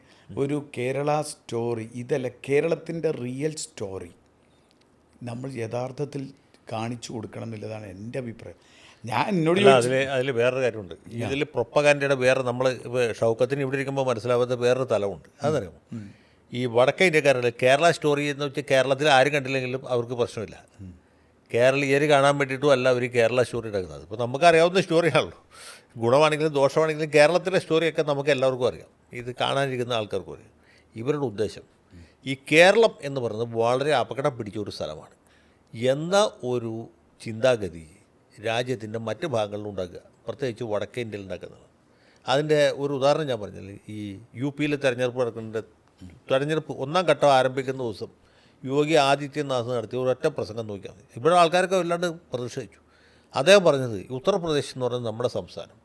ഒരു കേരള സ്റ്റോറി ഇതല്ല, കേരളത്തിൻ്റെ റിയൽ സ്റ്റോറി നമ്മൾ യഥാർത്ഥത്തിൽ കാണിച്ചു കൊടുക്കണം എന്നുള്ളതാണ് എൻ്റെ അഭിപ്രായം. ഞാൻ എന്നോട് അതിൽ വേറൊരു കാര്യമുണ്ട്. ഇതിൽ പ്രൊപ്പഗാൻഡയുടെ വേറെ നമ്മൾ ഇപ്പോൾ ഷൗക്കത്തിന് ഇവിടെ ഇരിക്കുമ്പോൾ മനസ്സിലാവാത്ത വേറൊരു തലമുണ്ട്. അതറിയാമോ? ഈ വടക്കേ ഇന്ത്യക്കാരുടെ കേരള സ്റ്റോറി എന്ന് വെച്ചാൽ കേരളത്തിൽ ആരും കണ്ടില്ലെങ്കിലും അവർക്ക് പ്രശ്നമില്ല. കേരളീയർ കാണാൻ വേണ്ടിയിട്ടും അല്ല അവർ കേരള സ്റ്റോറി എടുക്കുന്നത്. ഇപ്പോൾ നമുക്കറിയാവുന്ന സ്റ്റോറിയാണല്ലോ, ഗുണമാണെങ്കിലും ദോഷമാണെങ്കിലും കേരളത്തിലെ സ്റ്റോറിയൊക്കെ നമുക്ക് എല്ലാവർക്കും അറിയാം, ഇത് കാണാനിരിക്കുന്ന ആൾക്കാർക്കും അറിയാം. ഇവരുടെ ഉദ്ദേശം ഈ കേരളം എന്ന് പറയുന്നത് വളരെ അപകടം പിടിച്ച ഒരു സ്ഥലമാണ് എന്ന ഒരു ചിന്താഗതി രാജ്യത്തിൻ്റെ മറ്റ് ഭാഗങ്ങളിൽ ഉണ്ടാക്കുക, പ്രത്യേകിച്ച് വടക്കേ ഇന്ത്യയിൽ ഉണ്ടാക്കുന്നത്. അതിൻ്റെ ഒരു ഉദാഹരണം ഞാൻ പറഞ്ഞില്ലേ, ഈ യു പിയിൽ തെരഞ്ഞെടുപ്പ് നടക്കുന്നുണ്ട്. തെരഞ്ഞെടുപ്പ് ഒന്നാം ഘട്ടം ആരംഭിക്കുന്ന ദിവസം യോഗി ആദിത്യനാഥ് നടത്തിയ ഒരൊറ്റ പ്രസംഗം നോക്കിയാൽ മതി. ഇവിടെ ആൾക്കാരൊക്കെ വല്ലാണ്ട് പ്രതിഷേധിച്ചു. അദ്ദേഹം പറഞ്ഞത് ഉത്തർപ്രദേശ് എന്ന് പറയുന്നത് നമ്മുടെ സംസ്ഥാനം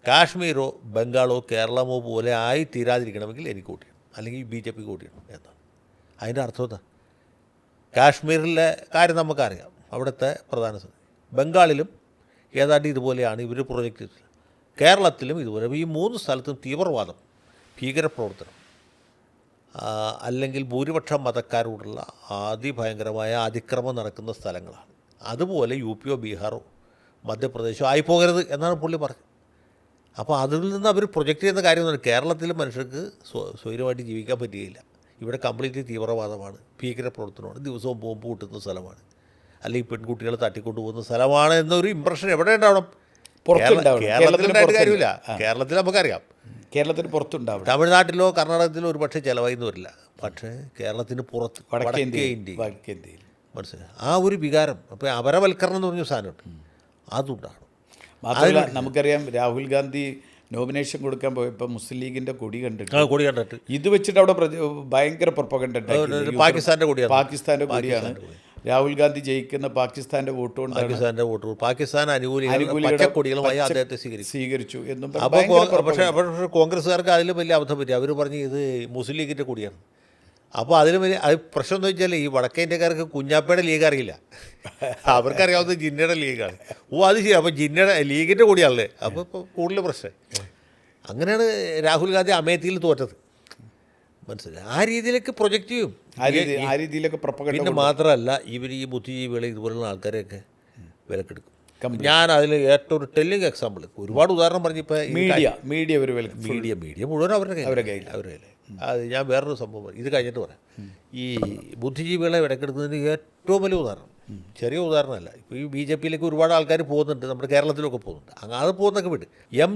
കാശ്മീരോ ബംഗാളോ കേരളമോ പോലെ ആയി തീരാതിരിക്കണമെങ്കിൽ എനിക്ക് വോട്ട് ചെയ്യണം, അല്ലെങ്കിൽ BJP വോട്ട് ചെയ്യണം എന്നാണ്. അതിൻ്റെ അർത്ഥം എന്താ? കാശ്മീരിലെ കാര്യം നമുക്കറിയാം, അവിടുത്തെ പ്രധാന സ്ഥലം. ബംഗാളിലും ഏതാണ്ട് ഇതുപോലെയാണ് ഇവർ പ്രൊജക്റ്റ് ചെയ്തത്. കേരളത്തിലും ഇതുപോലെ. ഈ 3 സ്ഥലത്തും തീവ്രവാദം, ഭീകരപ്രവർത്തനം, അല്ലെങ്കിൽ ഭൂരിപക്ഷം മതക്കാരോടുള്ള അതിഭയങ്കരമായ അതിക്രമം നടക്കുന്ന സ്ഥലങ്ങളാണ്. അതുപോലെ UP ബീഹാറോ മധ്യപ്രദേശോ ആയിപ്പോകരുത് എന്നാണ് പുള്ളി പറഞ്ഞത്. അപ്പോൾ അതിൽ നിന്ന് അവർ പ്രൊജക്റ്റ് ചെയ്യുന്ന കാര്യമൊന്നുമില്ല. കേരളത്തിൽ മനുഷ്യർക്ക് സ്വൈരമായിട്ട് ജീവിക്കാൻ പറ്റുകയില്ല. ഇവിടെ കംപ്ലീറ്റ് തീവ്രവാദമാണ്, ഭീകരപ്രവർത്തനമാണ്, ദിവസവും ബോംബ് കൂട്ടുന്ന സ്ഥലമാണ്, അല്ലെങ്കിൽ പെൺകുട്ടികൾ തട്ടിക്കൊണ്ടു പോകുന്ന സ്ഥലമാണ് എന്നൊരു ഇമ്പ്രഷൻ എവിടെ ഉണ്ടാവണം? കേരളത്തിലുണ്ടായിട്ട് കാര്യമില്ല. കേരളത്തിൽ നമുക്കറിയാം, കേരളത്തിന് പുറത്തുണ്ടാവും. തമിഴ്നാട്ടിലോ കർണാടകത്തിലോ ഒരു പക്ഷേ ചിലവായിന്ന് വരില്ല, പക്ഷേ കേരളത്തിന് പുറത്ത് വടക്കേ ഇന്ത്യയിൽ മനസ്സിലായി ആ ഒരു വികാരം. അപ്പോൾ അപരവൽക്കരണം എന്ന് പറഞ്ഞ സാധനമുണ്ട്, അതുണ്ടാണ്. മാത്രമല്ല നമുക്കറിയാം, രാഹുൽ ഗാന്ധി നോമിനേഷൻ കൊടുക്കാൻ പോയപ്പോൾ മുസ്ലിം ലീഗിൻ്റെ കൊടി കണ്ടിട്ട് ഇത് വെച്ചിട്ട് അവിടെ ഭയങ്കര പ്രൊപ്പഗണ്ട ഉണ്ടാക്കി. പാകിസ്ഥാൻ്റെ കൊടിയാണ്. രാഹുൽ ഗാന്ധി ജയിക്കുന്ന പാകിസ്ഥാൻ്റെ വോട്ട് കൊണ്ട് പാകിസ്ഥാൻ അനുകൂലികളുമായി അദ്ദേഹത്തെ സ്വീകരിച്ചു എന്നും. പക്ഷേ കോൺഗ്രസ്സുകാർക്ക് അതിലും വലിയ അബദ്ധം പറ്റി. അവർ പറഞ്ഞ് ഇത് മുസ്ലിം ലീഗിൻ്റെ കൊടിയാണ്. അപ്പോൾ അതിലും വലിയ അത് പ്രശ്നം എന്ന് വെച്ചാൽ ഈ വടക്കേ ഇന്ത്യക്കാർക്ക് കുഞ്ഞാപ്പയുടെ ലീഗ് അറിയില്ല, അവർക്കറിയാവുന്നത് ജിന്നയുടെ ലീഗാണ്. അത് ശരി, അപ്പോൾ ജിന്നയുടെ ലീഗിൻ്റെ കൂടിയാണല്ലേ, അപ്പോൾ ഇപ്പോൾ കൂടുതൽ പ്രശ്നം. അങ്ങനെയാണ് രാഹുൽ ഗാന്ധി അമേത്തിയിൽ തോറ്റത്. മനസ്സിലായി? ആ രീതിയിലേക്ക് പ്രൊജക്റ്റ് ചെയ്യും, ആ രീതിയിലൊക്കെ. പിന്നെ മാത്രമല്ല ഇവർ ഈ ബുദ്ധിജീവികളെ ഇതുപോലുള്ള ആൾക്കാരെയൊക്കെ വിലക്കെടുക്കും. ഞാൻ അതിൽ ഏറ്റവും ഒരു ടെല്ലിങ് എക്സാമ്പിൾ, ഒരുപാട് ഉദാഹരണം പറഞ്ഞപ്പോൾ മീഡിയ മുഴുവൻ അവരുടെ കയ്യിൽ. അത് ഞാൻ വേറൊരു സംഭവം ഇത് കഴിഞ്ഞിട്ട് പറയാം. ഈ ബുദ്ധിജീവികളെ വിലക്കെടുക്കുന്നതിന് ഏറ്റവും വലിയ ഉദാഹരണം, ചെറിയ ഉദാഹരണമല്ല, ഇപ്പോൾ ഈ BJPയിലേക്ക് ഒരുപാട് ആൾക്കാർ പോകുന്നുണ്ട്, നമ്മുടെ കേരളത്തിലൊക്കെ പോകുന്നുണ്ട്. അത് പോകുന്നൊക്കെ വിട്ട് എം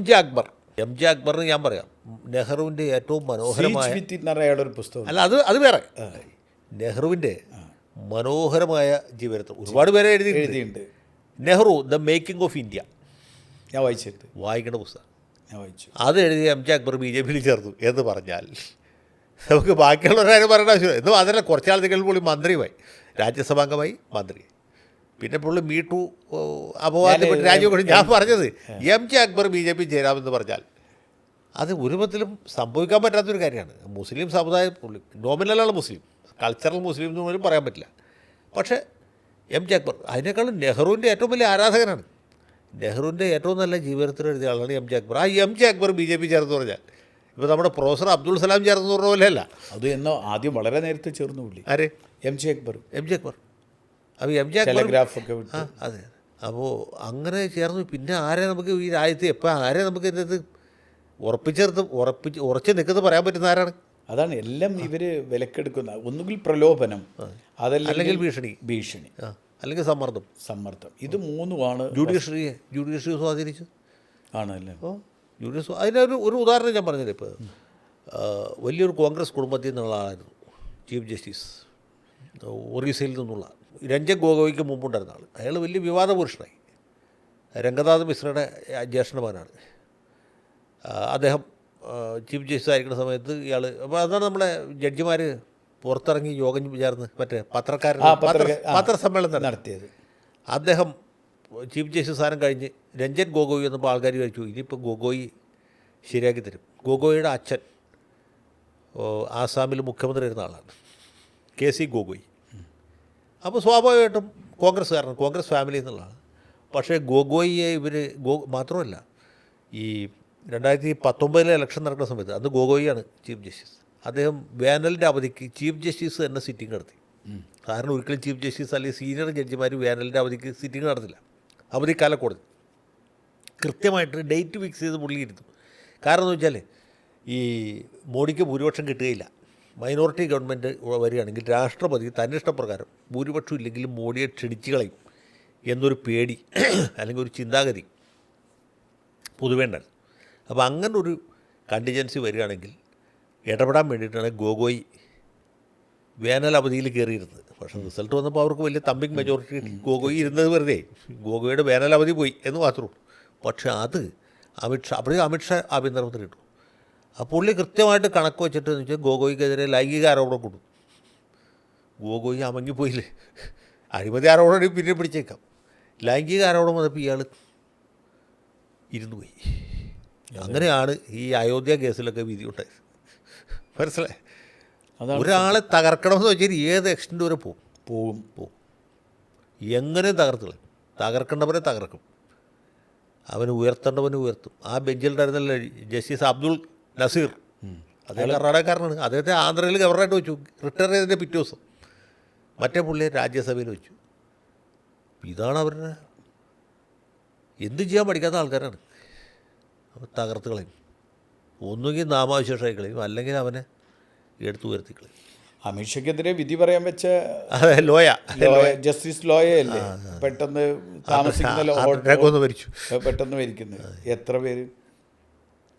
ജെ അക്ബറിന് ഞാൻ പറയാം, നെഹ്റുവിൻ്റെ ഏറ്റവും മനോഹരമായ ഒരു പുസ്തകം അല്ല, അത് വേറെ. നെഹ്റുവിൻ്റെ മനോഹരമായ ജീവചരിത്രം ഒരുപാട് പേരെ എഴുതിയിട്ടുണ്ട്. Nehru the making of India ഞാൻ വായിക്കേണ്ട പുസ്തകം ഞാൻ വായിച്ചു. അത് എഴുതിയ എം ജെ അക്ബർ BJPയിൽ ചേർന്നു എന്ന് പറഞ്ഞാൽ നമുക്ക് ബാക്കിയുള്ളവരാരും പറയേണ്ട ആവശ്യമില്ല. എന്നും അതല്ല, കുറച്ചാളത്തേക്ക് പുള്ളി മന്ത്രിയുമായി, രാജ്യസഭാംഗമായി, മന്ത്രി. പിന്നെ പുള്ളി മീട്ടു അപവാദപ്പെട്ട് രാജ്യം. ഞാൻ പറഞ്ഞത് എം ജെ അക്ബർ BJP ചേരാമെന്ന് പറഞ്ഞാൽ അത് ഒരു വിധത്തിലും സംഭവിക്കാൻ പറ്റാത്തൊരു കാര്യമാണ്. മുസ്ലിം സമുദായം, പുള്ളി നോമിനലാണ് മുസ്ലിം, കൾച്ചറൽ മുസ്ലിം എന്ന് പോലും പറയാൻ പറ്റില്ല. പക്ഷേ എം ജെ അക്ബർ അതിനേക്കാളും നെഹ്റുവിൻ്റെ ഏറ്റവും വലിയ ആരാധകനാണ്. നെഹ്റുവിൻ്റെ ഏറ്റവും നല്ല ജീവിതത്തിൽ എഴുതിയ ആളാണ് എം ജെ അക്ബർ. ആ എം ജെ അക്ബർ BJP ചേർന്ന് പറഞ്ഞാൽ ഇപ്പോൾ നമ്മുടെ പ്രൊഫസർ അബ്ദുൾ സലാം ചേർന്ന് പറഞ്ഞ പോലെയല്ല. അത് എന്നോ ആദ്യം വളരെ നേരത്തെ ചേർന്നു പുള്ളി. ആരെ? M J Akbar. അപ്പോൾ എം ജെ അക്ബർ അതെ. അപ്പോൾ അങ്ങനെ ചേർന്നു. പിന്നെ ആരെ നമുക്ക് ഈ രാജ്യത്ത് എപ്പോൾ ആരെ നമുക്ക് ഇതിനകത്ത് ഉറച്ച് നിൽക്കുന്നത് പറയാൻ പറ്റുന്ന ആരാണ്? അതാണ് എല്ലാം ഇവർ വിലക്കെടുക്കുന്ന. ഒന്നുകിൽ പ്രലോഭനം, അതല്ലെങ്കിൽ ഭീഷണി, അല്ലെങ്കിൽ സമ്മർദ്ദം. ഇത് മൂന്നുമാണ് ജുഡീഷ്യറി സ്വാധീനിച്ചു ആണല്ലേ. അപ്പോൾ ജുഡീഷ്യറി അതിനൊരു ഉദാഹരണം ഞാൻ പറഞ്ഞില്ല. ഇപ്പോൾ വലിയൊരു കോൺഗ്രസ് കുടുംബത്തിൽ നിന്നുള്ള ആളായിരുന്നു ചീഫ് ജസ്റ്റിസ്, ഒറീസയിൽ നിന്നുള്ള രഞ്ജൻ ഗൊഗോയ്ക്ക് മുമ്പുണ്ടായിരുന്ന ആൾ. അയാൾ വലിയ വിവാദ പുരുഷനായി. രംഗനാഥ് മിശ്രയുടെ ജ്യേഷ്ഠ മകനാണ്. അദ്ദേഹം ചീഫ് ജസ്റ്റിസ് ആയിരിക്കുന്ന സമയത്ത് ഇയാൾ അപ്പോൾ അതാണ് നമ്മളെ ജഡ്ജിമാർ പുറത്തിറങ്ങി യോഗം ചേർന്ന് മറ്റേ പത്രസമ്മേളനം നടത്തിയത്. അദ്ദേഹം ചീഫ് ജസ്റ്റിസ് സ്ഥാനം കഴിഞ്ഞ് രഞ്ജൻ ഗൊഗോയി എന്നപ്പോൾ ആൾക്കാർ കഴിച്ചു ഇനിയിപ്പോൾ ഗൊഗോയി ശരിയാക്കി തരും. ഗൊഗോയിയുടെ അച്ഛൻ ആസാമിൽ മുഖ്യമന്ത്രി ആയിരുന്ന ആളാണ്, KC ഗൊഗോയി. അപ്പോൾ സ്വാഭാവികമായിട്ടും കോൺഗ്രസ്സുകാരനാണ്, കോൺഗ്രസ് ഫാമിലി എന്നുള്ളതാണ്. പക്ഷേ ഗൊഗോയിയെ ഇവർ മാത്രമല്ല, ഈ 2019 ഇലക്ഷൻ നടക്കുന്ന സമയത്ത് അന്ന് ഗൊഗോയിയാണ് ചീഫ് ജസ്റ്റിസ്. അദ്ദേഹം വേനലിൻ്റെ അവധിക്ക് ചീഫ് ജസ്റ്റിസ് തന്നെ സിറ്റിംഗ് നടത്തി. കാരണം ഒരിക്കലും ചീഫ് ജസ്റ്റിസ് അല്ലെങ്കിൽ സീനിയർ ജഡ്ജിമാർ വേനലിൻ്റെ അവധിക്ക് സിറ്റിംഗ് നടത്തില്ല. അവധിക്കാല കോടതി കൃത്യമായിട്ട് ഡേറ്റ് ഫിക്സ് ചെയ്ത് പുള്ളിയിരുന്നു. കാരണം എന്ന് വെച്ചാൽ ഈ മോഡിക്ക് ഭൂരിപക്ഷം കിട്ടുകയില്ല. മൈനോറിറ്റി ഗവൺമെൻറ് വരികയാണെങ്കിൽ രാഷ്ട്രപതി തന്നിഷ്ടപ്രകാരം ഭൂരിപക്ഷം ഇല്ലെങ്കിലും മോഡിയെ ക്ഷണിച്ച് കളയും എന്നൊരു പേടി അല്ലെങ്കിൽ ഒരു ചിന്താഗതി പൊതുവേ ഉണ്ടായിരുന്നു. അപ്പോൾ അങ്ങനെ ഒരു കണ്ടിജൻസി വരികയാണെങ്കിൽ ഇടപെടാൻ വേണ്ടിയിട്ടാണ് ഗൊഗോയി വേനൽ അവധിയിൽ കയറിയിരുന്നത്. പക്ഷേ റിസൾട്ട് വന്നപ്പോൾ അവർക്ക് വലിയ തമ്പിങ് മെജോറിറ്റി കിട്ടി. ഗൊഗോയി ഇരുന്നത് വെറുതെ ഗൊഗോയുടെ വേനൽ അവധി പോയി എന്ന് മാത്രമേ ഉള്ളൂ. പക്ഷേ അത് അമിത്ഷാ ആഭ്യന്തരമന്ത്രി ഇട്ടു. ആ പുള്ളി കൃത്യമായിട്ട് കണക്ക് വെച്ചിട്ട് എന്ന് വെച്ചാൽ ഗൊഗോയ്ക്കെതിരെ ലൈംഗിക ആരോപണം കൊടുത്തു. ഗൊഗോയി അമങ്ങിപ്പോയില്ലേ, അഴിമതി ആരോപണം പിന്നെ പിടിച്ചേക്കാം. ലൈംഗിക ആരോപണം വന്നപ്പോൾ ഇയാൾ ഇരുന്നു പോയി. അങ്ങനെയാണ് ഈ അയോധ്യ കേസിലൊക്കെ വിധി ഉണ്ടായത്. മനസ്സിലായി? ഒരാളെ തകർക്കണമെന്ന് വെച്ചാൽ ഏത് എക്സ്റ്റൻറ്റ് വരെ പോകും. എങ്ങനെ തകർക്കേണ്ടവരെ തകർക്കും, അവന് ഉയർത്തേണ്ടവന് ഉയർത്തും. ആ ബെഞ്ചിലുണ്ടായിരുന്നല്ലോ ജസ്റ്റിസ് അബ്ദുൾ നസീർ, അദ്ദേഹം കർണാടകക്കാരനാണ്. അദ്ദേഹത്തെ ആന്ധ്രയിൽ ഗവർണറായിട്ട് വെച്ചു. റിട്ടയർ ചെയ്തതിൻ്റെ പിറ്റേ ദിവസം മറ്റേ പുള്ളിയെ രാജ്യസഭയിൽ വെച്ചു. ഇതാണ് അവരുടെ എന്ത് ചെയ്യാൻ പഠിക്കാത്ത ആൾക്കാരാണ്. അപ്പോൾ തകർത്ത് കളയും. ഒന്നുകിൽ നാമാവിശേഷമായി കളയും, അല്ലെങ്കിൽ അവനെ എടുത്തു ഉയർത്തി കളയും. അമിത്ഷയ്ക്കെതിരെ വിധി പറയാൻ വെച്ച ജസ്റ്റിസ് ലോയല്ലേ പെട്ടെന്ന് മരിച്ചു, പെട്ടെന്ന് മരിക്കുന്നത്. എത്ര പേര്?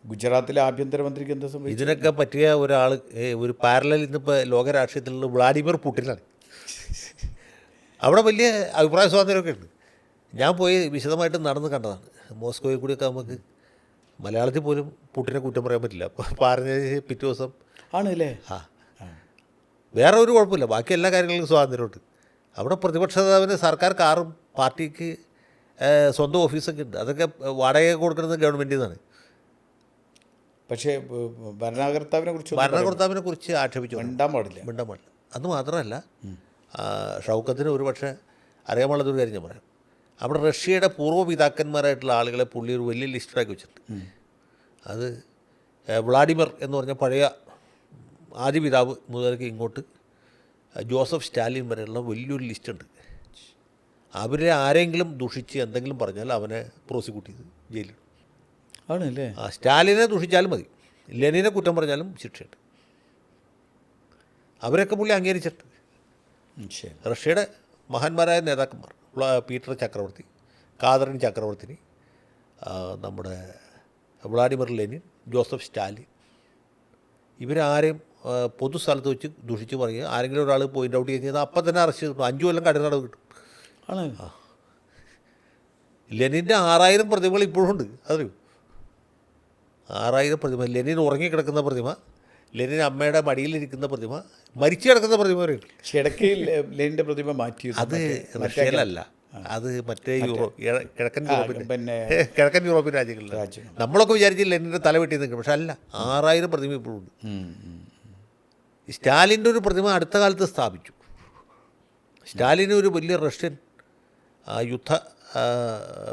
ഗുജറാത്തിലെ ആഭ്യന്തരമന്ത്രിക്ക് എന്താ സംഭവിച്ചത്? ഇതിനൊക്കെ പറ്റിയ ഒരാൾ, ഒരു പാരലൽ ഇന്നിപ്പോൾ ലോക രാഷ്ട്രീയത്തിലുള്ള വ്ളാഡിമിർ പുടിനാണ്. അവിടെ വലിയ അഭിപ്രായ സ്വാതന്ത്ര്യമൊക്കെ ഉണ്ട്. ഞാൻ പോയി വിശദമായിട്ട് നടന്ന് കണ്ടതാണ്. മോസ്കോയിൽ കൂടിയൊക്കെ നമുക്ക് മലയാളത്തിൽ പോലും പുട്ടിനെ കുറ്റം പറയാൻ പറ്റില്ല. അപ്പോൾ പറഞ്ഞ പിറ്റേ ദിവസം ആണല്ലേ. വേറെ ഒരു കുഴപ്പമില്ല, ബാക്കി എല്ലാ കാര്യങ്ങളിലും സ്വാതന്ത്ര്യമുണ്ട്. അവിടെ പ്രതിപക്ഷ നേതാവിന് സർക്കാർ കാറും പാർട്ടിക്ക് സ്വന്തം ഓഫീസൊക്കെ ഉണ്ട്. അതൊക്കെ വാടക കൊടുക്കുന്നത് ഗവൺമെൻറ്റിൽ നിന്നാണ്. പക്ഷേ ഭരണകർത്താവിനെ കുറിച്ച് ആക്ഷേപിച്ചു മിണ്ടാൻ പാടില്ല. അത് മാത്രമല്ല, ഷൗക്കത്തിന് ഒരു പക്ഷേ അറിയാമുള്ളതൊരു കാര്യം ഞാൻ പറയാം. അവിടെ റഷ്യയുടെ പൂർവ്വപിതാക്കന്മാരായിട്ടുള്ള ആളുകളെ പുള്ളി ഒരു വലിയ ലിസ്റ്റാക്കി വെച്ചിട്ടുണ്ട്. അത് വ്ളാഡിമിർ എന്ന് പറഞ്ഞ പഴയ ആദ്യ പിതാവ് മുതലേക്ക് ഇങ്ങോട്ട് ജോസഫ് സ്റ്റാലിൻ വരെയുള്ള വലിയൊരു ലിസ്റ്റുണ്ട്. അവരെ ആരെങ്കിലും ദുഷിച്ച് എന്തെങ്കിലും പറഞ്ഞാൽ അവനെ പ്രോസിക്യൂട്ട് ചെയ്ത് ജയിലിൽ ആണല്ലേ. സ്റ്റാലിനെ ദുഷിച്ചാലും മതി, ലെനിനെ കുറ്റം പറഞ്ഞാലും ശിക്ഷയുണ്ട്. അവരൊക്കെ പുള്ളി അംഗീകരിച്ചിട്ട്. റഷ്യയുടെ മഹാന്മാരായ നേതാക്കന്മാർ, പീറ്റർ ചക്രവർത്തി, കാതറിൻ ചക്രവർത്തിനി, നമ്മുടെ വ്ളാഡിമിർ ലെനിൻ, ജോസഫ് സ്റ്റാലിൻ, ഇവരാരെയും പൊതു സ്ഥലത്ത് വെച്ച് ദുഷിച്ച് പറയുക, ആരെങ്കിലും ഒരാൾ പോയിൻ്റ് ഔട്ട് ചെയ്ത് അപ്പം തന്നെ അറസ്റ്റ് ചെയ്തു. 5 കൊല്ലം കഠിനടവ് കിട്ടും. ലെനിൻ്റെ 6000 പ്രതിമകൾ ഇപ്പോഴും ഉണ്ട്, അറിയൂ. 6000 പ്രതിമ. ലെനിൻ ഉറങ്ങിക്കിടക്കുന്ന പ്രതിമ, ലെനിൻ അമ്മയുടെ മടിയിലിരിക്കുന്ന പ്രതിമ, മരിച്ചു കിടക്കുന്ന പ്രതിമ വരെയുണ്ട്. ഇടയ്ക്ക് ലെനിൻ്റെ പ്രതിമ മാറ്റി. അത് റഷ്യയിലല്ല, അത് മറ്റേ കിഴക്കൻ യൂറോപ്യൻ രാജ്യങ്ങളിലാണ്. നമ്മളൊക്കെ വിചാരിച്ച് ലെനിൻ്റെ തല വെട്ടി നിൽക്കും, പക്ഷെ അല്ല, 6000 പ്രതിമ ഇപ്പോഴും ഉണ്ട്. സ്റ്റാലിൻ്റെ ഒരു പ്രതിമ അടുത്ത കാലത്ത് സ്ഥാപിച്ചു. സ്റ്റാലിന് ഒരു വലിയ റഷ്യൻ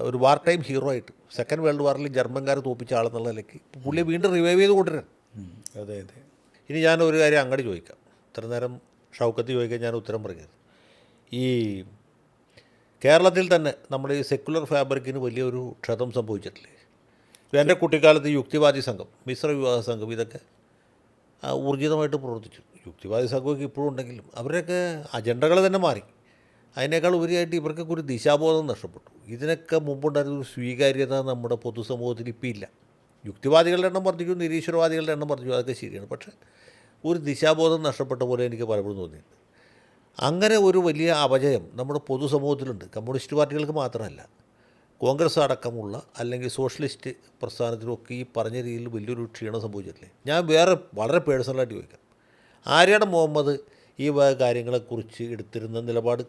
ഒരു വാർ ടൈം ഹീറോ ആയിട്ട്, സെക്കൻഡ് വേൾഡ് വാറിൽ ജർമ്മൻകാർ തോപ്പിച്ച ആളെന്നുള്ള നിലയ്ക്ക് പുള്ളിയെ വീണ്ടും റിവൈവ് ചെയ്ത് കൊണ്ടുവരാൻ. അതെ അതെ. ഇനി ഞാനൊരു കാര്യം അങ്ങോട്ട് ചോദിക്കാം. ഇത്ര നേരം ഷൗക്കത്ത് ചോദിക്കാൻ ഞാൻ ഉത്തരം പറയുന്നത്, ഈ കേരളത്തിൽ തന്നെ നമ്മുടെ ഈ സെക്കുലർ ഫാബ്രിക്കിന് വലിയൊരു ക്ഷതം സംഭവിച്ചിട്ടില്ലേ? എൻ്റെ കുട്ടിക്കാലത്ത് യുക്തിവാദി സംഘം, മിശ്ര വിവാഹ സംഘം, ഇതൊക്കെ ഊർജിതമായിട്ട് പ്രവർത്തിച്ചു. യുക്തിവാദി സംഘമൊക്കെ ഇപ്പോഴും ഉണ്ടെങ്കിലും അവരുടെയൊക്കെ അജണ്ടകൾ തന്നെ മാറി. അതിനേക്കാൾ ഉപരിയായിട്ട് ഇവർക്കൊക്കെ ഒരു ദിശാബോധം നഷ്ടപ്പെട്ടു. ഇതിനൊക്കെ മുമ്പുണ്ടായിരുന്ന ഒരു സ്വീകാര്യത നമ്മുടെ പൊതുസമൂഹത്തിൽ ഇപ്പോൾ ഇല്ല. യുക്തിവാദികളുടെ എണ്ണം വർദ്ധിച്ചു, നിരീശ്വരവാദികളുടെ എണ്ണം വർദ്ധിച്ചു, അതൊക്കെ ശരിയാണ്. പക്ഷേ ഒരു ദിശാബോധം നഷ്ടപ്പെട്ട പോലെ എനിക്ക് പലപ്പോഴും തോന്നിയിട്ടുണ്ട്. അങ്ങനെ ഒരു വലിയ അപജയം നമ്മുടെ പൊതുസമൂഹത്തിലുണ്ട്. കമ്മ്യൂണിസ്റ്റ് പാർട്ടികൾക്ക് മാത്രമല്ല, കോൺഗ്രസ് അടക്കമുള്ള അല്ലെങ്കിൽ സോഷ്യലിസ്റ്റ് പ്രസ്ഥാനത്തിലൊക്കെ ഈ പറഞ്ഞ രീതിയിൽ വലിയൊരു ക്ഷീണം സംഭവിച്ചിട്ടില്ലേ? ഞാൻ വേറെ വളരെ പേഴ്സണലായിട്ട് ചോദിക്കാം, ആര്യാടൻ മുഹമ്മദ് ഈ വക കാര്യങ്ങളെക്കുറിച്ച് എടുത്തിരുന്ന നിലപാട്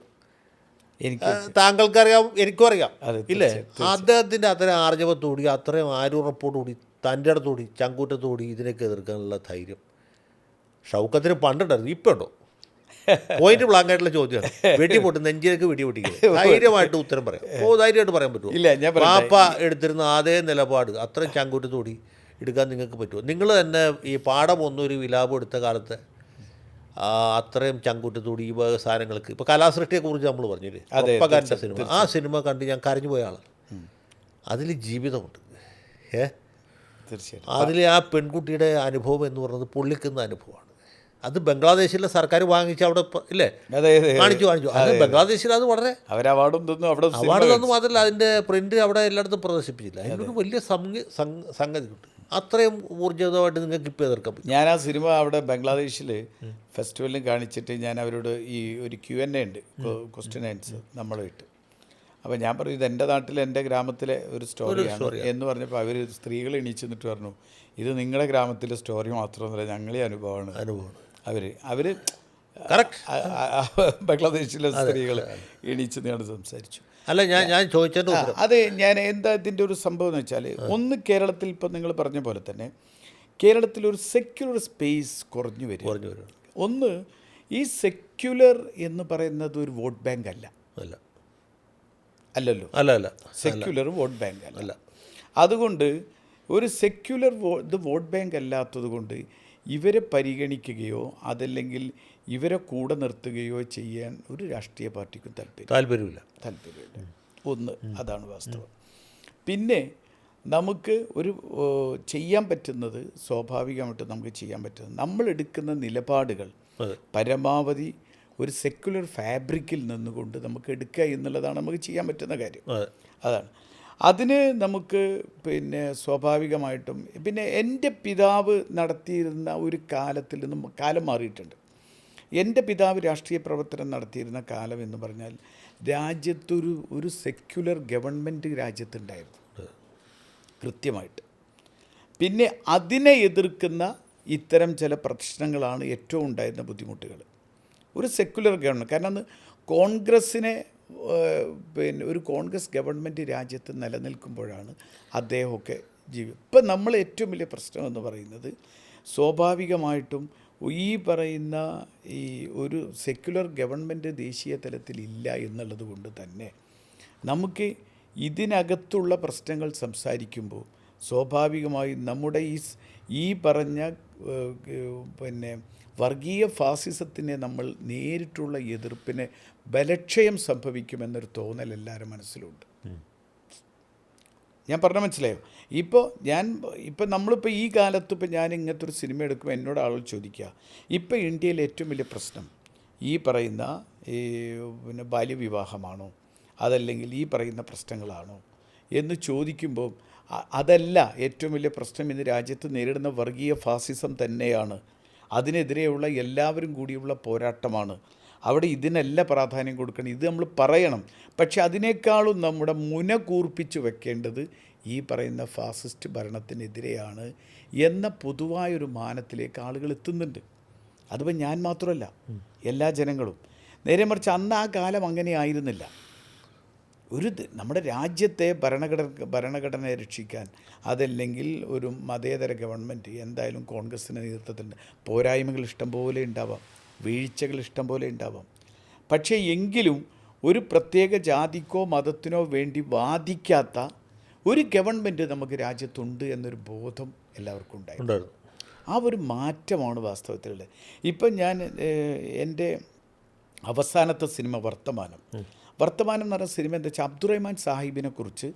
എനിക്ക് താങ്കൾക്കറിയാം, എനിക്കും അറിയാം അതെ, ഇല്ലേ? അദ്ദേഹത്തിൻ്റെ അത്രയും ആർജവത്തോടി, അത്രയും ആരുറപ്പോടുകൂടി, തൻ്റെ ഇടത്തോടി, ചങ്കൂറ്റത്തോടി ഇതിനൊക്കെ എതിർക്കാനുള്ള ധൈര്യം ഷൗക്കത്തിന് പണ്ടുണ്ടായിരുന്നു, ഇപ്പം ഉണ്ടോ? പോയിന്റ് ബ്ലാങ്കായിട്ടുള്ള ചോദ്യമാണ്. വെടി പൊട്ടി നെഞ്ചിലേക്ക് വെടി പൊട്ടിക്കുക, ധൈര്യമായിട്ട് ഉത്തരം പറയാം. ധൈര്യമായിട്ട് പറയാൻ പറ്റുമോ? ഇല്ല, ഞാൻ പാപ്പ എടുത്തിരുന്ന അതേ നിലപാട് അത്രയും ചങ്കൂറ്റത്തോടി എടുക്കാൻ നിങ്ങൾക്ക് പറ്റുമോ? നിങ്ങൾ തന്നെ ഈ പാഠം ഒന്നൊരു വിലാപം എടുത്ത കാലത്ത് അത്രയും ചങ്കൂറ്റത്തോടി ഈ വക സാധനങ്ങൾക്ക്, ഇപ്പോൾ കലാസൃഷ്ടിയെക്കുറിച്ച് നമ്മൾ പറഞ്ഞില്ലേ, ഒപ്പക്കാരൻ്റെ സിനിമ, ആ സിനിമ കണ്ട് ഞാൻ കരഞ്ഞു പോയ ആളാണ്. അതിൽ ജീവിതമുണ്ട്, തീർച്ചയായിട്ടും. അതിൽ ആ പെൺകുട്ടിയുടെ അനുഭവം എന്ന് പറയുന്നത് പൊള്ളിക്കുന്ന അനുഭവമാണ്. അത് ബംഗ്ലാദേശിലെ സർക്കാർ വാങ്ങിച്ച് അവിടെ ഇല്ലേ കാണിച്ചു. അത് ബംഗ്ലാദേശിൽ അത് വളരെ അവർ അവാർഡും തന്നു, അവിടെ അവാർഡ് തന്നു. മാത്രമല്ല അതിൻ്റെ പ്രിൻ്റ് അവിടെ എല്ലായിടത്തും പ്രദർശിപ്പിച്ചില്ല. അതിനൊരു വലിയ സംഗതിയുണ്ട്. അത്രയും ഊർജിതമായിട്ട് നിങ്ങൾക്ക് ഇപ്പോൾ എതിർക്കാൻ പറ്റും. ഞാൻ ആ സിനിമ അവിടെ ബംഗ്ലാദേശിൽ ഫെസ്റ്റിവലിൽ കാണിച്ചിട്ട് ഞാൻ അവരോട് ഈ ഒരു Q&A ഉണ്ട്, ക്വസ്റ്റ്യൻ ആൻസർ നമ്മളുമായിട്ട്. അപ്പോൾ ഞാൻ പറഞ്ഞു, ഇത് എൻ്റെ നാട്ടിലെ എൻ്റെ ഗ്രാമത്തിലെ ഒരു സ്റ്റോറിയാണ് എന്ന് പറഞ്ഞപ്പോൾ അവർ സ്ത്രീകൾ എണീച്ച് നിന്നിട്ട് പറഞ്ഞു, ഇത് നിങ്ങളുടെ ഗ്രാമത്തിലെ സ്റ്റോറി മാത്രമല്ല, ഞങ്ങളെ അനുഭവമാണ്. അവർ ബംഗ്ലാദേശിലെ സ്ത്രീകൾ എണീച്ച് നീണ്ട് സംസാരിച്ചു. അല്ല, ഞാൻ ചോദിച്ചതിൻ്റെ അതെ, ഞാൻ എന്താ ഇതിൻ്റെ ഒരു സംഭവം എന്ന് വെച്ചാൽ, ഒന്ന് കേരളത്തിൽ ഇപ്പം നിങ്ങൾ പറഞ്ഞ പോലെ തന്നെ കേരളത്തിലൊരു സെക്യുലർ സ്പേസ് കുറഞ്ഞു വരും. ഒന്ന്, ഈ സെക്യുലർ എന്ന് പറയുന്നത് ഒരു വോട്ട് ബാങ്ക് അല്ലല്ലോ. സെക്യുലർ വോട്ട് ബാങ്ക് അല്ല. അതുകൊണ്ട് ഒരു സെക്യുലർ വോട്ട് ബാങ്ക് അല്ലാത്തത് കൊണ്ട് ഇവരെ പരിഗണിക്കുകയോ അതല്ലെങ്കിൽ ഇവരെ കൂടെ നിർത്തുകയോ ചെയ്യാൻ ഒരു രാഷ്ട്രീയ പാർട്ടിക്കും താല്പര്യമില്ല. ഒന്ന്, അതാണ് വാസ്തവം. പിന്നെ നമുക്ക് ചെയ്യാൻ പറ്റുന്നത്, സ്വാഭാവികമായിട്ട് നമുക്ക് ചെയ്യാൻ പറ്റുന്നത്, നമ്മൾ എടുക്കുന്ന നിലപാടുകൾ പരമാവധി ഒരു സെക്യുലർ ഫാബ്രിക്കിൽ നിന്നുകൊണ്ട് നമുക്ക് എടുക്കുക എന്നുള്ളതാണ് നമുക്ക് ചെയ്യാൻ പറ്റുന്ന കാര്യം. അതാണ്. അതിന് നമുക്ക് പിന്നെ സ്വാഭാവികമായിട്ടും, പിന്നെ എൻ്റെ പിതാവ് നടത്തിയിരുന്ന ഒരു കാലത്തിൽ നിന്നും കാലം മാറിയിട്ടുണ്ട്. എൻ്റെ പിതാവ് രാഷ്ട്രീയ പ്രവർത്തനം നടത്തിയിരുന്ന കാലം എന്ന് പറഞ്ഞാൽ രാജ്യത്തൊരു സെക്യുലർ ഗവൺമെൻറ് രാജ്യത്തുണ്ടായിരുന്നു കൃത്യമായിട്ട്. പിന്നെ അതിനെ എതിർക്കുന്ന ഇത്തരം ചില പ്രശ്നങ്ങളാണ് ഏറ്റവും ഉണ്ടായിരുന്ന ബുദ്ധിമുട്ടുകൾ. ഒരു സെക്യുലർ ഗവൺമെൻറ്, കാരണം അന്ന് കോൺഗ്രസ്സിനെ പിന്നെ ഒരു കോൺഗ്രസ് ഗവൺമെൻറ് രാജ്യത്ത് നിലനിൽക്കുമ്പോഴാണ് അദ്ദേഹമൊക്കെ ഇപ്പം നമ്മൾ ഏറ്റവും വലിയ പ്രശ്നം എന്ന് പറയുന്നത്, സ്വാഭാവികമായിട്ടും ഈ പറയുന്ന ഈ ഒരു സെക്യുലർ ഗവൺമെൻറ് ദേശീയ തലത്തിലില്ല എന്നുള്ളത് കൊണ്ട് തന്നെ നമുക്ക് ഇതിനകത്തുള്ള പ്രശ്നങ്ങൾ സംസാരിക്കുമ്പോൾ സ്വാഭാവികമായും നമ്മുടെ ഈ പറഞ്ഞ പിന്നെ വർഗീയ ഫാസിസത്തിനെ നമ്മൾ നേരിട്ടുള്ള എതിർപ്പിനെ ബലക്ഷയം സംഭവിക്കുമെന്നൊരു തോന്നൽ എല്ലാവരും മനസ്സിലുണ്ട്. ഞാൻ പറഞ്ഞാൽ മനസ്സിലായോ? ഇപ്പം നമ്മളിപ്പോൾ ഈ കാലത്ത് ഞാൻ ഇങ്ങനത്തെ ഒരു സിനിമ എടുക്കുമ്പോൾ എന്നോട് ആളുകൾ ചോദിക്കുക, ഇപ്പോൾ ഇന്ത്യയിലെ ഏറ്റവും വലിയ പ്രശ്നം ഈ പറയുന്ന പിന്നെ ബാല്യവിവാഹമാണോ അതല്ലെങ്കിൽ ഈ പറയുന്ന പ്രശ്നങ്ങളാണോ എന്ന് ചോദിക്കുമ്പോൾ അതല്ല ഏറ്റവും വലിയ പ്രശ്നം. ഇന്ന് രാജ്യത്ത് നേരിടുന്ന വർഗീയ ഫാസിസം തന്നെയാണ്. അതിനെതിരെയുള്ള എല്ലാവരും കൂടിയുള്ള പോരാട്ടമാണ്. അവിടെ ഇതിനല്ല പ്രാധാന്യം കൊടുക്കണം, ഇത് നമ്മൾ പറയണം. പക്ഷെ അതിനേക്കാളും നമ്മുടെ മുന കൂർപ്പിച്ച് വെക്കേണ്ടത് ഈ പറയുന്ന ഫാസിസ്റ്റ് ഭരണത്തിനെതിരെയാണ് എന്ന പൊതുവായൊരു മാനത്തിലേക്ക് ആളുകൾ എത്തുന്നുണ്ട്. അതിപ്പോൾ ഞാൻ മാത്രമല്ല, എല്ലാ ജനങ്ങളും. നേരെ മറിച്ച് അന്ന് ആ കാലം അങ്ങനെ ആയിരുന്നില്ല. നമ്മുടെ രാജ്യത്തെ ഭരണഘടനയെ രക്ഷിക്കാൻ, അതല്ലെങ്കിൽ ഒരു മതേതര ഗവൺമെൻറ് എന്തായാലും കോൺഗ്രസിൻ്റെ നേതൃത്വത്തിലുണ്ട്. പോരായ്മകൾ ഇഷ്ടം പോലെ ഉണ്ടാവാം, വീഴ്ചകൾ ഇഷ്ടം പോലെ ഉണ്ടാവാം. പക്ഷേ എങ്കിലും ഒരു പ്രത്യേക ജാതിക്കോ മതത്തിനോ വേണ്ടി വാദിക്കാത്ത ഒരു ഗവൺമെൻറ് നമുക്ക് രാജ്യത്തുണ്ട് എന്നൊരു ബോധം എല്ലാവർക്കും ഉണ്ടായിരുന്നു. ആ ഒരു മാറ്റമാണ് വാസ്തവത്തിലുള്ളത്. ഇപ്പം ഞാൻ എൻ്റെ അവസാനത്തെ സിനിമ വർത്തമാനം എന്ന് പറഞ്ഞ സിനിമ എന്താ വെച്ചാൽ, അബ്ദുറഹ്മാൻ സാഹിബിനെ കുറിച്ച്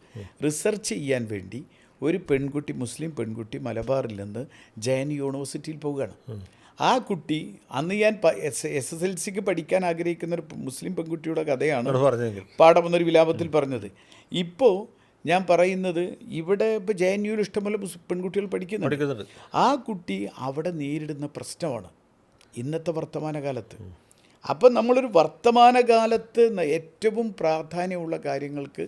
റിസർച്ച് ചെയ്യാൻ വേണ്ടി ഒരു പെൺകുട്ടി, മുസ്ലിം പെൺകുട്ടി മലബാറിൽ നിന്ന് ജയൻ യൂണിവേഴ്സിറ്റിയിൽ പോവുകയാണ്. ആ കുട്ടി അന്ന് ഞാൻ SSLCക്ക് പഠിക്കാൻ ആഗ്രഹിക്കുന്ന ഒരു മുസ്ലിം പെൺകുട്ടിയുടെ കഥയാണ് പാഠമെന്നൊരു വിലാപത്തിൽ പറഞ്ഞത്. ഇപ്പോൾ ഞാൻ പറയുന്നത് ഇവിടെ ഇപ്പോൾ JNUവിൽ ഇഷ്ടംപോലെ പെൺകുട്ടികൾ പഠിക്കുന്നുണ്ട്. ആ കുട്ടി അവിടെ നേരിടുന്ന പ്രശ്നമാണ് ഇന്നത്തെ വർത്തമാനകാലത്ത്. അപ്പം നമ്മളൊരു വർത്തമാനകാലത്ത് ഏറ്റവും പ്രാധാന്യമുള്ള കാര്യങ്ങൾക്ക്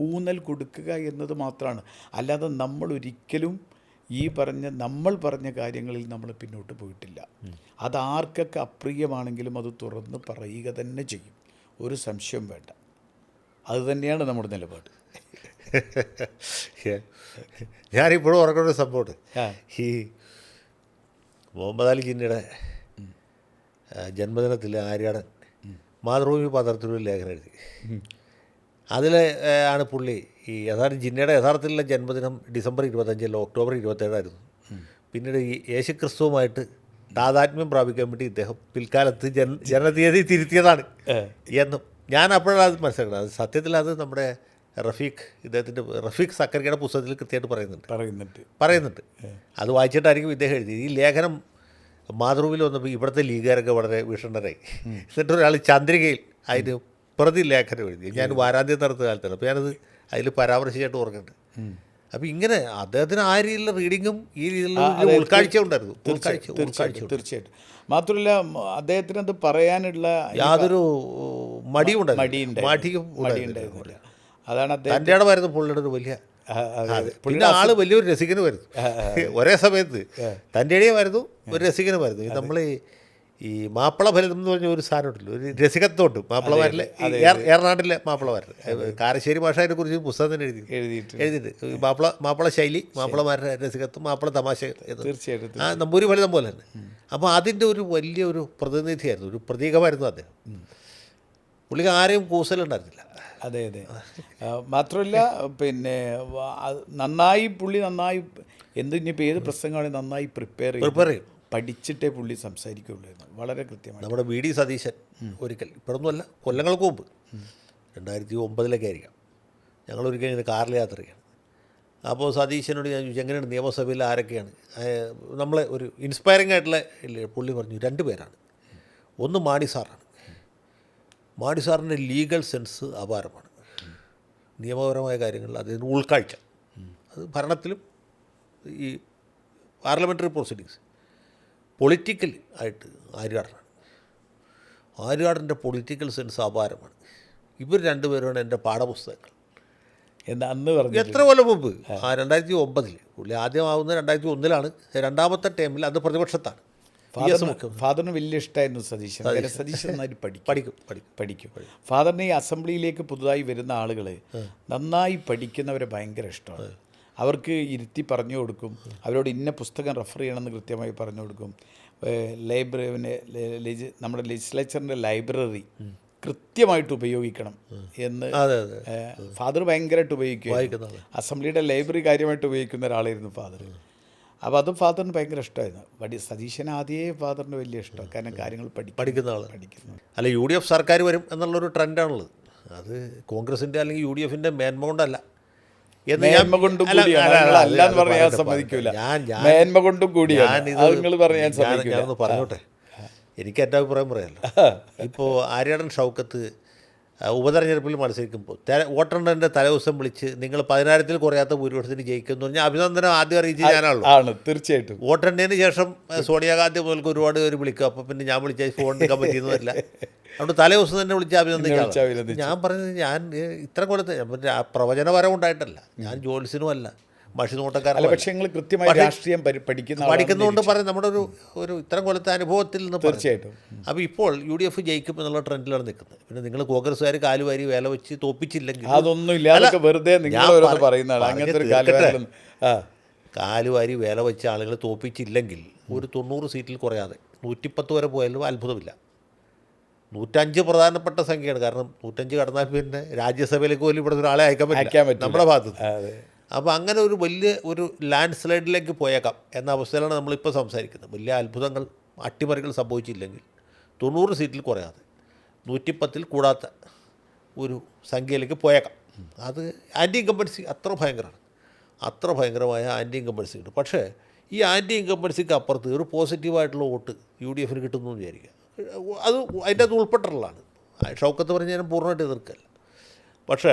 ഊന്നൽ കൊടുക്കുക എന്നത് മാത്രമാണ്. അല്ലാതെ നമ്മളൊരിക്കലും നമ്മൾ പറഞ്ഞ കാര്യങ്ങളിൽ നമ്മൾ പിന്നോട്ട് പോയിട്ടില്ല. അതാർക്കൊക്കെ അപ്രിയമാണെങ്കിലും അത് തുറന്ന് പറയുക തന്നെ ചെയ്യും, ഒരു സംശയം വേണ്ട. അത് തന്നെയാണ് നമ്മുടെ നിലപാട്. ഞാനിപ്പോഴും ഓർക്കുന്ന ഒരു സംഭവമുണ്ട്. ഈ മുഹമ്മദ് അലി ജിന്നയുടെ ജന്മദിനത്തിൽ ആര്യാടൻ മാതൃഭൂമി പത്രത്തിലൊരു ലേഖനം എഴുതി. അതിൽ ആണ് പുള്ളി ഈ ജിന്നയുടെ യഥാർത്ഥത്തിലുള്ള ജന്മദിനം ഡിസംബർ 25 ഒക്ടോബർ 27 പിന്നീട് ഈ യേശുക്രിസ്തുവുമായിട്ട് താതാത്മ്യം പ്രാപിക്കാൻ വേണ്ടി ഇദ്ദേഹം പിൽക്കാലത്ത് ജനനതീയതി തിരുത്തിയതാണ് എന്നും ഞാൻ അപ്പോഴാണ് അത് മനസ്സിലാക്കുന്നത്. അത് സത്യത്തിൽ അത് നമ്മുടെ റഫീഖ് സക്കറിയുടെ പുസ്തകത്തിൽ കൃത്യമായിട്ട് പറയുന്നുണ്ട്. അത് വായിച്ചിട്ടായിരിക്കും ഇദ്ദേഹം എഴുതി. ഈ ലേഖനം മാതൃഭൂമിയിൽ വന്നപ്പോൾ ഇവിടുത്തെ ലീഗുകാരൊക്കെ വളരെ വിഷണ്ണരായി. എന്നിട്ടൊരാൾ ചന്ദ്രികയിൽ അതിന് പ്രതി ലേഖനം എഴുതി. ഞാൻ വാരാന്ത്യം നടത്തുന്ന കാലത്താണ്. അപ്പോൾ ഞാനത് അതിൽ പരാമർശിച്ചായിട്ട് ഓർക്കുന്നുണ്ട്. അപ്പോൾ ഇങ്ങനെ അദ്ദേഹത്തിന് ആ രീതിയിലുള്ള റീഡിങ്ങും ഈ രീതിയിലുള്ള ഉൾക്കാഴ്ച ഉണ്ടായിരുന്നു. തീർച്ചയായിട്ടും. മാത്രമല്ല അദ്ദേഹത്തിന് അത് പറയാനുള്ള യാതൊരു മടിയുണ്ടായിരുന്നില്ല. അതാണ് തൻ്റെ ഇടമായിരുന്നു പുള്ളിയുടെ ഒരു വലിയ. പിന്നെ ആള് വലിയൊരു രസികനുമായിരുന്നു. ഒരേ സമയത്ത് തൻ്റെ ഇടയുമായിരുന്നു, ഒരു രസികനുമായിരുന്നു. ഈ നമ്മൾ ഈ മാപ്പിളഭരിതം എന്ന് പറഞ്ഞ ഒരു സാധനമുണ്ടല്ലോ, ഒരു രസികത്വമുണ്ട് മാപ്പിളമാരിലെ. ഏറനാട്ടിലെ മാപ്പിളമാരിൽ കാരശ്ശേരി ഭാഷ അതിനെക്കുറിച്ച് പുസ്തകം തന്നെ എഴുതിയിട്ട് മാപ്പിള ശൈലി, മാപ്പിളമാരുടെ രസികത്വം, മാപ്പിള തമാശ, തീർച്ചയായിട്ടും നമ്പൂരി ഫലിതം പോലെ തന്നെ. അപ്പോൾ അതിൻ്റെ ഒരു വലിയൊരു പ്രതിനിധിയായിരുന്നു, ഒരു പ്രതീകമായിരുന്നു അദ്ദേഹം. പുള്ളിക്ക് ആരെയും കൂസലുണ്ടായിരുന്നില്ല. അതെ. മാത്രമല്ല പിന്നെ പുള്ളി നന്നായി ഇനിയിപ്പോൾ ഏത് പ്രസംഗമാണെങ്കിൽ നന്നായി പ്രിപ്പയർ ചെയ്യും, പഠിച്ചിട്ടേ പുള്ളി സംസാരിക്കുകയുള്ളായിരുന്നു. വളരെ കൃത്യമായി. നമ്മുടെ വി ഡി സതീശൻ ഒരിക്കൽ, ഇപ്പോഴൊന്നുമല്ല, കൊല്ലങ്ങൾക്ക് മുമ്പ് 2009 ആയിരിക്കാം, ഞങ്ങളൊരിക്കൽ ഇങ്ങനെ കാറിൽ യാത്ര ചെയ്യണം. അപ്പോൾ സതീശനോട് ഞാൻ ചോദിച്ചു എങ്ങനെയാണ് നിയമസഭയിൽ ആരൊക്കെയാണ് നമ്മളെ ഒരു ഇൻസ്പയറിംഗ് ആയിട്ടുള്ള പുള്ളി പറഞ്ഞു 2 പേരാണ്. ഒന്ന് മാണി സാറാണ്. മാണി സാറിൻ്റെ ലീഗൽ സെൻസ് അപാരമാണ്. നിയമപരമായ കാര്യങ്ങളിൽ അതിന് ഉൾക്കാഴ്ച, അത് ഭരണത്തിലും ഈ പാർലമെൻ്ററി പ്രൊസീഡിങ്സ്. പൊളിറ്റിക്കൽ ആയിട്ട് ആര്യാടൻ്റെ പൊളിറ്റിക്കൽ സെൻസ് അപാരമാണ്. ഇവർ 2 പേരാണ് എൻ്റെ പാഠപുസ്തകങ്ങൾ അന്ന് പറഞ്ഞു. എത്ര കൊല്ലം മുമ്പ്? 2009 പുള്ളി ആദ്യമാവുന്നത് 2001 രണ്ടാമത്തെ ടൈമിൽ അത് പ്രതിപക്ഷത്താണ്. ഫാദറിന് വലിയ ഇഷ്ടമായിരുന്നു സതീശൻ നന്നായിട്ട് പഠിക്കും. ഫാദറിന് ഈ അസംബ്ലിയിലേക്ക് പുതുതായി വരുന്ന ആളുകൾ നന്നായി പഠിക്കുന്നവരെ ഭയങ്കര ഇഷ്ടമാണ്. അവർക്ക് ഇരുത്തി പറഞ്ഞു കൊടുക്കും, അവരോട് ഇന്ന പുസ്തകം റെഫർ ചെയ്യണമെന്ന് കൃത്യമായി പറഞ്ഞു കൊടുക്കും. നമ്മുടെ ലെജിസ്ലേച്ചറിൻ്റെ ലൈബ്രറി കൃത്യമായിട്ട് ഉപയോഗിക്കണം എന്ന് ഫാദർ ഭയങ്കരമായിട്ട് ഉപയോഗിക്കും. അസംബ്ലിയുടെ ലൈബ്രറി കാര്യമായിട്ട് ഉപയോഗിക്കുന്ന ഒരാളായിരുന്നു ഫാദർ. അപ്പോൾ അതും ഫാദറിന് ഭയങ്കര ഇഷ്ടമായിരുന്നു. സതീശൻ ആദ്യമേ ഫാദറിന് വലിയ ഇഷ്ടമാണ്, കാരണം കാര്യങ്ങൾ പഠിക്കുന്ന അല്ല UDF സർക്കാർ വരും എന്നുള്ളൊരു ട്രെൻഡാണുള്ളത്. അത് കോൺഗ്രസിൻ്റെ അല്ലെങ്കിൽ UDFൻ്റെ മേന്മ കൊണ്ടല്ല ഞാനൊന്ന് പറഞ്ഞോട്ടെ, എനിക്ക് എൻ്റെ അഭിപ്രായം പറയാമല്ലോ. ഇപ്പോൾ ആര്യാടൻ ഷൗക്കത്ത് ഉപതെരഞ്ഞെടുപ്പിൽ മത്സരിക്കുമ്പോൾ വോട്ടെണ്ണൻ്റെ തലേദിവസം വിളിച്ച് നിങ്ങൾ 10,000-ൽ കുറയാത്ത ഭൂരിപക്ഷത്തിന് ജയിക്കുമെന്ന് പറഞ്ഞാൽ അഭിനന്ദനം ആദ്യം അറിയിച്ച് ഞാനാണല്ലോ. തീർച്ചയായിട്ടും. വോട്ടെണ്ണതിന് ശേഷം സോണിയാഗാന്ധി മുതൽക്ക് ഒരുപാട് പേര് വിളിക്കും. അപ്പോൾ പിന്നെ ഞാൻ വിളിച്ചാൽ ഫോൺ എടുക്കാൻ പറ്റിയെന്നില്ല. അതുകൊണ്ട് തലേദിവസം തന്നെ വിളിച്ച് അഭിനന്ദിക്കാം. ഞാൻ പറഞ്ഞത് ഞാൻ ഇത്ര കൊല്ലത്തെ പ്രവചനപരം ഉണ്ടായിട്ടല്ല, ഞാൻ ജോലിസിനും അല്ല, മഷി നോട്ടക്കാരല്ല. പക്ഷേ കൃത്യമായി രാഷ്ട്രീയം പഠിക്കുന്നതുകൊണ്ട് പറയും നമ്മുടെ ഒരു ഇത്തരം കൊല്ലത്തെ അനുഭവത്തിൽ നിന്ന്. തീർച്ചയായിട്ടും. അപ്പോൾ ഇപ്പോൾ UDF ജയിക്കും എന്നുള്ള ട്രെൻഡിലാണ് നിൽക്കുന്നത്. പിന്നെ നിങ്ങൾ കോൺഗ്രസ്സുകാർ കാലുവാരി വേല വെച്ച് തോപ്പിച്ചില്ലെങ്കിൽ കാലുവാരി വേല വെച്ച ആളുകൾ തോപ്പിച്ചില്ലെങ്കിൽ ഒരു 90 സീറ്റിൽ കുറയാതെ 110 വരെ പോയാലും അത്ഭുതമില്ല. 105 പ്രധാനപ്പെട്ട സംഖ്യയാണ്. കാരണം 105 കടന്നാൽ പിന്നെ രാജ്യസഭയിലേക്ക് പോലും ഇവിടെ ഒരാളെ അയക്കാൻ പറ്റില്ല നമ്മുടെ ഭാഗത്ത്. അപ്പോൾ അങ്ങനെ ഒരു വലിയ ഒരു ലാൻഡ് സ്ലൈഡിലേക്ക് പോയേക്കാം എന്ന അവസ്ഥയിലാണ് നമ്മളിപ്പോൾ സംസാരിക്കുന്നത്. വലിയ അത്ഭുതങ്ങൾ, അട്ടിമറികൾ സംഭവിച്ചില്ലെങ്കിൽ 90 സീറ്റിൽ കുറയാതെ 110-ൽ കൂടാത്ത ഒരു സംഖ്യയിലേക്ക് പോയേക്കാം. അത് ആൻറ്റി ഇൻകംബൻസി അത്ര ഭയങ്കരമായ ആൻറ്റി ഇൻകംബൻസി ഉണ്ട്. പക്ഷേ ഈ ആൻറ്റി ഇൻകംബൻസിക്ക് അപ്പുറത്ത് ഒരു പോസിറ്റീവായിട്ടുള്ള വോട്ട് UDFന് കിട്ടുന്നു എന്ന് വിചാരിക്കുക. അത് അതിൻ്റെ അത് ഉൾപ്പെട്ടുള്ളതാണ്. ഷൗക്കത്ത് പറഞ്ഞ് ഞാൻ പൂർണ്ണമായിട്ട് എതിർക്കല്ല. പക്ഷേ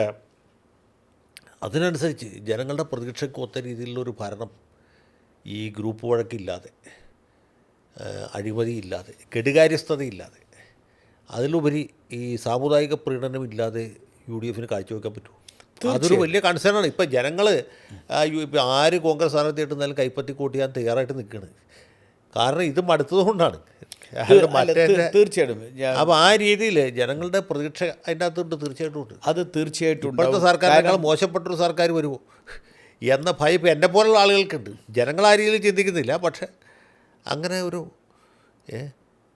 അതിനനുസരിച്ച് ജനങ്ങളുടെ പ്രതീക്ഷയ്ക്ക് ഒത്ത രീതിയിലുള്ളൊരു ഭരണം ഈ ഗ്രൂപ്പ് വഴക്കില്ലാതെ, അഴിമതിയില്ലാതെ, കെടുകാര്യസ്ഥതയില്ലാതെ, അതിലുപരി ഈ സാമുദായിക പ്രീണനം ഇല്ലാതെ UDF കാഴ്ചവെക്കാൻ പറ്റുമോ? അതൊരു വലിയ കൺസേണാണ്. ഇപ്പം ജനങ്ങൾ ഇപ്പം ആര് കോൺഗ്രസ് സ്ഥാനാർത്ഥി കിട്ടുന്നാലും കൈപ്പത്തി കൂട്ടി ഞാൻ തയ്യാറായിട്ട് നിൽക്കുകയാണ്. കാരണം ഇത് മടുത്തതുകൊണ്ടാണ്. തീർച്ചയായിട്ടും. അപ്പോൾ ആ രീതിയിൽ ജനങ്ങളുടെ പ്രതീക്ഷ അതിൻ്റെ അകത്തുണ്ട്, തീർച്ചയായിട്ടും ഉണ്ട്. അത് തീർച്ചയായിട്ടും ഇപ്പോഴത്തെ സർക്കാരിനേക്കാൾ മോശപ്പെട്ടൊരു സർക്കാർ വരുമോ എന്ന ഭയം ഇപ്പം എന്നെ പോലുള്ള ആളുകൾക്കുണ്ട്. ജനങ്ങൾ ആ രീതിയിൽ ചിന്തിക്കുന്നില്ല. പക്ഷേ അങ്ങനെ ഒരു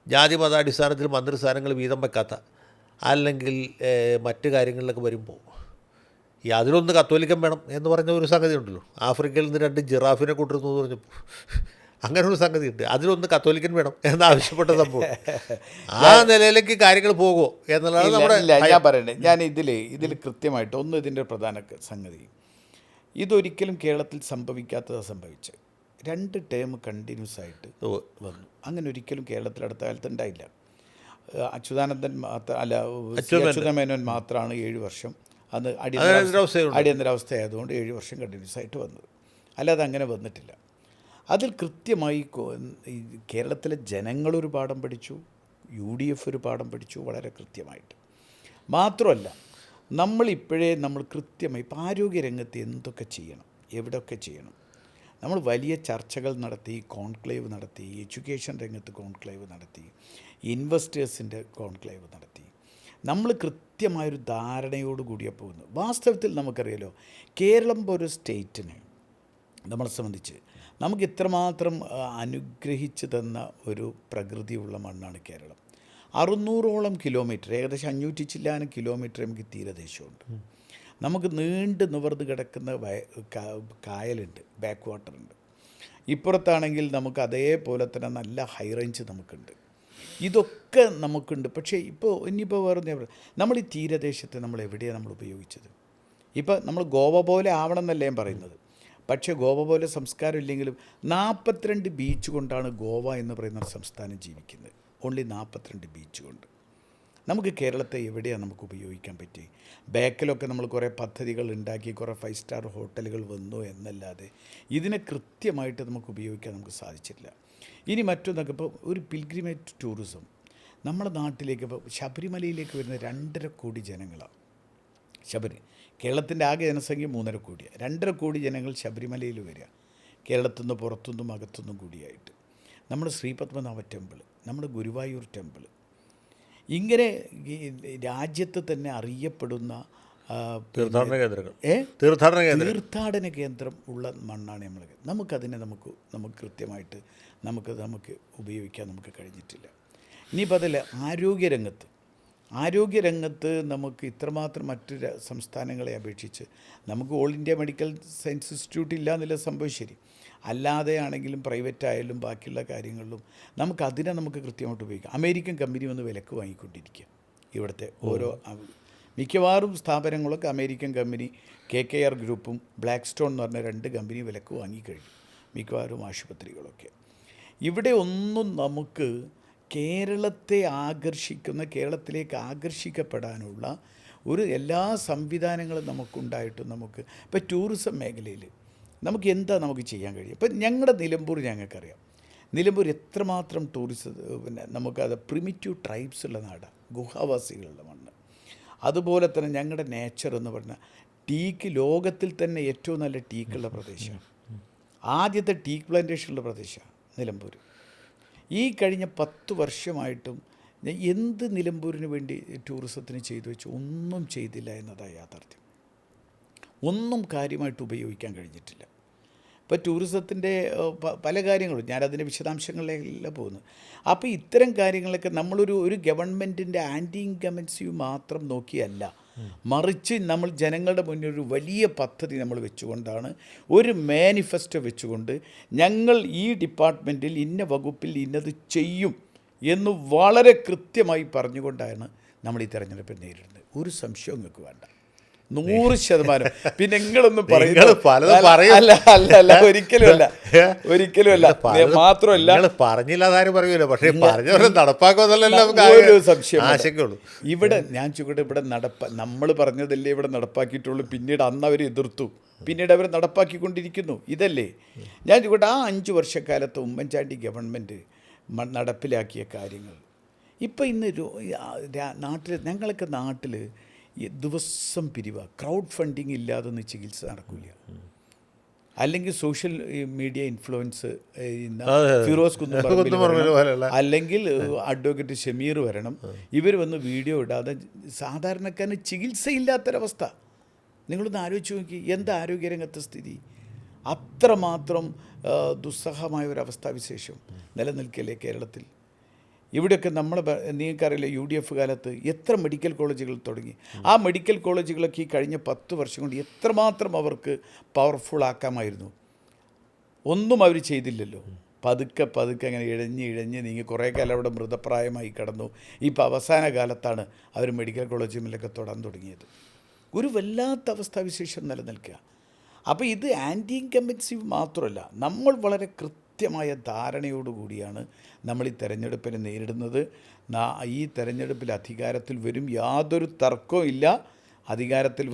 ജാതി മതാടിസ്ഥാനത്തിൽ മന്ത്രിസ്ഥാനങ്ങൾ വീതം വെക്കാത്ത അല്ലെങ്കിൽ മറ്റ് കാര്യങ്ങളിലൊക്കെ വരുമ്പോൾ അതിലൊന്ന് കത്തോലിക്കൻ വേണം എന്ന് പറഞ്ഞ ഒരു സംഗതി ഉണ്ടല്ലോ. ആഫ്രിക്കയിൽ നിന്ന് 2 ജിറാഫിനെ കൊണ്ടിരുന്നു എന്ന് പറഞ്ഞപ്പോൾ അങ്ങനെ ഒരു സംഗതി ഉണ്ട്. അതിലൊന്ന് കത്തോലിക്കൻ വേണം എന്നാവശ്യപ്പെട്ട സംഭവം. ആ നിലയിലേക്ക് കാര്യങ്ങൾ പോകുമോ എന്നുള്ളതാണ് നമ്മുടെ. ഞാൻ പറയണ്ടേ, ഞാൻ ഇതിൽ കൃത്യമായിട്ട് ഒന്ന് ഇതിൻ്റെ പ്രധാന സംഗതി, ഇതൊരിക്കലും കേരളത്തിൽ സംഭവിക്കാത്തതാണ് സംഭവിച്ചത്. 2 ടേം കണ്ടിന്യൂസ് ആയിട്ട് വന്നു. അങ്ങനെ ഒരിക്കലും കേരളത്തിൽ അടുത്ത കാലത്ത് ഉണ്ടായില്ല. അച്യുതാനന്ദൻ അച്യുത മേനോൻ മാത്രമാണ് 7 വർഷം അന്ന് അടിയന്തരാവസ്ഥ ആയതുകൊണ്ട് 7 വർഷം കണ്ടിന്യൂസ് ആയിട്ട് വന്നത്. അല്ലാതെ അങ്ങനെ വന്നിട്ടില്ല. അതിൽ കൃത്യമായി കേരളത്തിലെ ജനങ്ങളൊരു പാഠം പഠിച്ചു, UDF ഒരു പാഠം പഠിച്ചു വളരെ കൃത്യമായിട്ട്. മാത്രമല്ല നമ്മൾ കൃത്യമായി ഇപ്പോൾ ആരോഗ്യരംഗത്ത് എന്തൊക്കെ ചെയ്യണം, എവിടെയൊക്കെ ചെയ്യണം, നമ്മൾ വലിയ ചർച്ചകൾ നടത്തി, കോൺക്ലേവ് നടത്തി, എഡ്യൂക്കേഷൻ രംഗത്ത് കോൺക്ലേവ് നടത്തി, ഇൻവെസ്റ്റേഴ്സിൻ്റെ കോൺക്ലേവ് നടത്തി. നമ്മൾ കൃത്യമായൊരു ധാരണയോട് കൂടിയാണ് പോകുന്നത്. വാസ്തവത്തിൽ നമുക്കറിയാലോ, കേരളം ഒരു സ്റ്റേറ്റിന് നമ്മളെ സംബന്ധിച്ച് നമുക്ക് ഇത്രമാത്രം അനുഗ്രഹിച്ചു തന്ന ഒരു പ്രകൃതിയുള്ള മണ്ണാണ് കേരളം. 600ഓളം കിലോമീറ്റർ, ഏകദേശം 500 ചില്ലാനും കിലോമീറ്റർ നമുക്ക് തീരദേശമുണ്ട്. നമുക്ക് നീണ്ട് നിവർന്ന് കിടക്കുന്ന കായലുണ്ട്, ബാക്ക് വാട്ടറുണ്ട്. ഇപ്പുറത്താണെങ്കിൽ നമുക്ക് അതേപോലെ തന്നെ നല്ല ഹൈ റേഞ്ച് നമുക്കുണ്ട്. ഇതൊക്കെ നമുക്കുണ്ട്. പക്ഷേ ഇനിയിപ്പോൾ വേറെ നമ്മൾ ഈ തീരദേശത്തെ നമ്മൾ എവിടെയാണ് നമ്മൾ ഉപയോഗിച്ചത്? ഇപ്പോൾ നമ്മൾ ഗോവ പോലെ ആവണം എന്നല്ല ഞാൻ പറയുന്നത്. പക്ഷേ ഗോവ പോലെ സംസ്കാരം ഇല്ലെങ്കിലും 42 ബീച്ച് കൊണ്ടാണ് ഗോവ എന്ന് പറയുന്ന സംസ്ഥാനം ജീവിക്കുന്നത്. ഓൺലി 42 ബീച്ച് കൊണ്ട്. നമുക്ക് കേരളത്തെ എവിടെയാണ് നമുക്ക് ഉപയോഗിക്കാൻ പറ്റി? ബാക്കിലൊക്കെ നമ്മൾ കുറേ പദ്ധതികൾ ഉണ്ടാക്കി, കുറേ 5 സ്റ്റാർ ഹോട്ടലുകൾ വന്നു എന്നല്ലാതെ ഇതിനെ കൃത്യമായിട്ട് നമുക്ക് ഉപയോഗിക്കാൻ നമുക്ക് സാധിച്ചിട്ടില്ല. ഇനി മറ്റൊന്നൊക്കെ ഇപ്പോൾ ഒരു പിൽഗ്രിമേജ് ടൂറിസം നമ്മുടെ നാട്ടിലേക്ക്, ഇപ്പോൾ ശബരിമലയിലേക്ക് വരുന്ന 2.5 കോടി ജനങ്ങളാണ്. കേരളത്തിൻ്റെ ആകെ ജനസംഖ്യ 3.5 കോടിയാണ്. 2.5 കോടി ജനങ്ങൾ ശബരിമലയിൽ വരിക, കേരളത്തിൽ നിന്ന് പുറത്തുനിന്നും അകത്തുനിന്നും കൂടിയായിട്ട്. നമ്മുടെ ശ്രീപത്മനാഭ ടെമ്പിൾ, നമ്മുടെ ഗുരുവായൂർ ടെമ്പിൾ, ഇങ്ങനെ രാജ്യത്ത് തന്നെ അറിയപ്പെടുന്ന തീർത്ഥാടന കേന്ദ്രം ഉള്ള മണ്ണാണ് നമ്മൾ. നമുക്കതിനെ നമുക്ക് കൃത്യമായിട്ട് നമുക്ക് ഉപയോഗിക്കാൻ നമുക്ക് കഴിഞ്ഞിട്ടില്ല. ഇനിയിപ്പോൾ അതല്ല, ആരോഗ്യരംഗത്ത് നമുക്ക് ഇത്രമാത്രം മറ്റു സംസ്ഥാനങ്ങളെ അപേക്ഷിച്ച് നമുക്ക് all India medical science institute ഇല്ല എന്നുള്ള സംഭവം ശരി. അല്ലാതെ ആണെങ്കിലും പ്രൈവറ്റ് ആയാലും ബാക്കിയുള്ള കാര്യങ്ങളിലും നമുക്ക് കൃത്യമായിട്ട് ഉപയോഗിക്കാം. അമേരിക്കൻ കമ്പനി വന്ന് വിലക്ക് വാങ്ങിക്കൊണ്ടിരിക്കുക. ഇവിടുത്തെ ഓരോ മിക്കവാറും സ്ഥാപനങ്ങളൊക്കെ അമേരിക്കൻ കമ്പനി, KKR ഗ്രൂപ്പും ബ്ലാക്ക് സ്റ്റോൺ എന്ന് പറഞ്ഞ 2 കമ്പനി വിലക്ക് വാങ്ങിക്കഴിഞ്ഞു. മിക്കവാറും ആശുപത്രികളൊക്കെ ഇവിടെ ഒന്നും നമുക്ക് കേരളത്തിലേക്ക് ആകർഷിക്കപ്പെടാനുള്ള എല്ലാ സംവിധാനങ്ങളും നമുക്കുണ്ടായിട്ടും ഇപ്പോൾ ടൂറിസം മേഖലയിൽ നമുക്ക് ചെയ്യാൻ കഴിയും? ഇപ്പം ഞങ്ങളുടെ നിലമ്പൂർ ഞങ്ങൾക്കറിയാം. നിലമ്പൂർ എത്രമാത്രം നമുക്കത് പ്രിമിറ്റീവ് ട്രൈബ്സ് ഉള്ള നാടാണ്, ഗുഹാവാസികളുടെ മണ്ണ്. അതുപോലെ തന്നെ ഞങ്ങളുടെ നേച്ചർ എന്ന് പറഞ്ഞാൽ ലോകത്തിൽ തന്നെ ഏറ്റവും നല്ല ടീക്കുള്ള പ്രദേശമാണ്. ആദ്യത്തെ ടീക്ക് പ്ലാന്റേഷനുള്ള പ്രദേശമാണ് നിലമ്പൂർ. ഈ കഴിഞ്ഞ 10 വർഷമായിട്ടും എന്ത് നിലമ്പൂരിന് വേണ്ടി ടൂറിസത്തിന് ചെയ്തു വെച്ച് ഒന്നും ചെയ്തില്ല എന്നതാണ് യാഥാർത്ഥ്യം. ഒന്നും കാര്യമായിട്ട് ഉപയോഗിക്കാൻ കഴിഞ്ഞിട്ടില്ല. ഇപ്പോൾ ടൂറിസത്തിൻ്റെ പല കാര്യങ്ങളും ഞാനതിൻ്റെ വിശദാംശങ്ങളിലല്ല പോകുന്നത്. അപ്പോൾ ഇത്തരം കാര്യങ്ങളൊക്കെ നമ്മളൊരു ഗവൺമെൻറ്റിൻ്റെ ആൻറ്റി ഇൻകമൻസി മാത്രം നോക്കിയല്ല, മറിച്ച് നമ്മൾ ജനങ്ങളുടെ മുന്നിൽ ഒരു വലിയ പദ്ധതി നമ്മൾ വെച്ചുകൊണ്ടാണ്, ഒരു മാനിഫെസ്റ്റോ വെച്ചുകൊണ്ട് ഞങ്ങൾ ഈ ഡിപ്പാർട്ട്മെൻറ്റിൽ ഇന്ന വകുപ്പിൽ ഇന്നത് ചെയ്യും എന്ന് വളരെ കൃത്യമായി പറഞ്ഞുകൊണ്ടാണ് നമ്മൾ ഈ തെരഞ്ഞെടുപ്പ് നേരിടുന്നത്. ഒരു സംശയവും നിങ്ങൾക്ക് വേണ്ട, 100%. പിന്നെ നിങ്ങളൊന്നും അല്ല ഒരിക്കലുമല്ല. മാത്രമല്ല പറഞ്ഞില്ലാതാരും പറയൂല, പക്ഷേ നടപ്പാക്കുമെന്നല്ലോ സംശയം. ഇവിടെ നമ്മൾ പറഞ്ഞതല്ലേ ഇവിടെ നടപ്പാക്കിയിട്ടുള്ളൂ. പിന്നീട് അന്ന് അവർ എതിർത്തു, പിന്നീട് അവർ നടപ്പാക്കിക്കൊണ്ടിരിക്കുന്നു. ഇതല്ലേ ഞാൻ ചോദിക്കട്ടെ, ആ 5 വർഷക്കാലത്ത് ഉമ്മൻചാണ്ടി ഗവൺമെൻറ് നടപ്പിലാക്കിയ കാര്യങ്ങൾ ഇപ്പം ഇന്ന് നാട്ടിൽ ഞങ്ങളൊക്കെ നാട്ടിൽ ദിവസം പിരിവാ, ക്രൗഡ് ഫണ്ടിങ് ഇല്ലാതൊന്നും ചികിത്സ നടക്കില്ല. അല്ലെങ്കിൽ സോഷ്യൽ മീഡിയ ഇൻഫ്ലുവൻസ് ഫിറോസ് കുന്നുപറമ്പിൽ അല്ലെങ്കിൽ അഡ്വക്കേറ്റ് ഷമീർ വരണം, ഇവർ വന്ന് വീഡിയോ ഇടാതെ സാധാരണക്കാരന് ചികിത്സയില്ലാത്തൊരവസ്ഥ. നിങ്ങളൊന്ന് ആലോചിച്ച് നോക്കി, എന്താ ആരോഗ്യരംഗത്തെ സ്ഥിതി? അത്രമാത്രം ദുസ്സഹമായ ഒരവസ്ഥാവിശേഷം നിലനിൽക്കല്ലേ കേരളത്തിൽ. ഇവിടെയൊക്കെ നിങ്ങൾക്കറിയില്ല, UDF കാലത്ത് എത്ര മെഡിക്കൽ കോളേജുകൾ തുടങ്ങി. ആ മെഡിക്കൽ കോളേജുകളൊക്കെ ഈ കഴിഞ്ഞ 10 വർഷം കൊണ്ട് എത്രമാത്രം അവർക്ക് പവർഫുൾ ആക്കാമായിരുന്നു. ഒന്നും അവർ ചെയ്തില്ലല്ലോ. പതുക്കെ അങ്ങനെ ഇഴഞ്ഞ് നീങ്ങി കുറേ കാലം അവിടെ മൃതപ്രായമായി കടന്നു. ഇപ്പോൾ അവസാന കാലത്താണ് അവർ മെഡിക്കൽ കോളേജുകളിലൊക്കെ തൊടാൻ തുടങ്ങിയത്. ഒരു വല്ലാത്ത അവസ്ഥാവിശേഷം നിലനിൽക്കുക. അപ്പോൾ ഇത് ആൻറ്റി ഇൻകംബൻസീവ് മാത്രമല്ല, നമ്മൾ വളരെ കൃത്യമായ ധാരണയോടുകൂടിയാണ് നമ്മൾ ഈ തെരഞ്ഞെടുപ്പിനെ നേരിടുന്നത്. ഈ തെരഞ്ഞെടുപ്പിൽ അധികാരത്തിൽ വരും, യാതൊരു തർക്കവും ഇല്ല. അധികാരത്തിൽ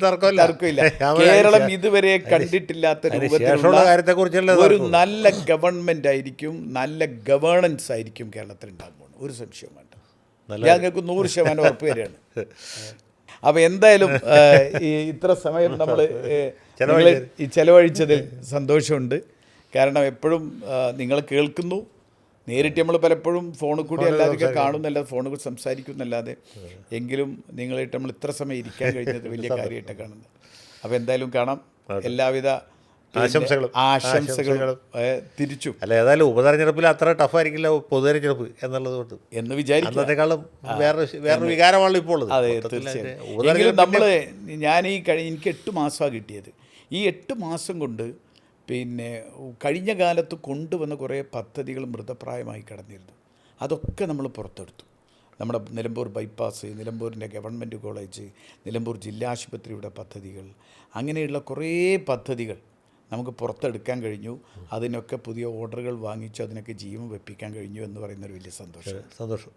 തർക്കമില്ല. കേരളം ഇതുവരെ കണ്ടിട്ടില്ലാത്ത രൂപത്തിലുള്ള ഒരു നല്ല ഗവൺമെൻറ് ആയിരിക്കും, നല്ല ഗവേണൻസ് ആയിരിക്കും കേരളത്തിൽ ഉണ്ടാകുമ്പോൾ, ഒരു സംശയവും വേണ്ട. ഞങ്ങൾക്ക് 100% ഉറപ്പ് വരികയാണ്. അപ്പോൾ എന്തായാലും ഇത്ര സമയം നമ്മൾ ഈ ചെലവഴിച്ചതിൽ സന്തോഷമുണ്ട്. കാരണം എപ്പോഴും നിങ്ങൾ കേൾക്കുന്നു, നേരിട്ട് നമ്മൾ പലപ്പോഴും ഫോണിൽ കൂടി അല്ലാതെ കാണുന്നല്ലാതെ ഫോണിൽ കൂടി സംസാരിക്കുന്നല്ലാതെ, എങ്കിലും നിങ്ങളായിട്ട് നമ്മൾ ഇത്ര സമയം ഇരിക്കാൻ കഴിഞ്ഞത് വലിയ കാര്യമായിട്ട് കാണുന്നത്. അപ്പോൾ എന്തായാലും കാണാം. എല്ലാവിധ ആശംസകളും തിരിച്ചു. അല്ല, ഏതായാലും ഉപതെരഞ്ഞെടുപ്പിൽ അത്ര ടഫായിരിക്കില്ല പൊതുതെരഞ്ഞെടുപ്പ് എന്നുള്ളത് കൊണ്ട് എന്ന് വിചാരിക്കുന്നതിനേക്കാളും വേറൊരു വികാരമാണല്ലോ ഇപ്പോൾ ഉള്ളത്. അതെ, തീർച്ചയായും. എങ്കിലും എനിക്ക് 8 മാസമാണ് കിട്ടിയത്. ഈ 8 മാസം കൊണ്ട് കഴിഞ്ഞ കാലത്ത് കൊണ്ടുവന്ന കുറേ പദ്ധതികൾ മൃതപ്രായമായി കിടന്നിരുന്നു. അതൊക്കെ നമ്മൾ പുറത്തെടുത്തു. നമ്മുടെ നിലമ്പൂർ ബൈപ്പാസ്, നിലമ്പൂരിൻ്റെ ഗവൺമെൻറ് കോളേജ്, നിലമ്പൂർ ജില്ലാ ആശുപത്രിയുടെ പദ്ധതികൾ, അങ്ങനെയുള്ള കുറേ പദ്ധതികൾ നമുക്ക് പുറത്തെടുക്കാൻ കഴിഞ്ഞു. അതിനൊക്കെ പുതിയ ഓർഡറുകൾ വാങ്ങിച്ചു, അതിനൊക്കെ ജീവൻ വെപ്പിക്കാൻ കഴിഞ്ഞു എന്ന് പറയുന്നൊരു വലിയ സന്തോഷം.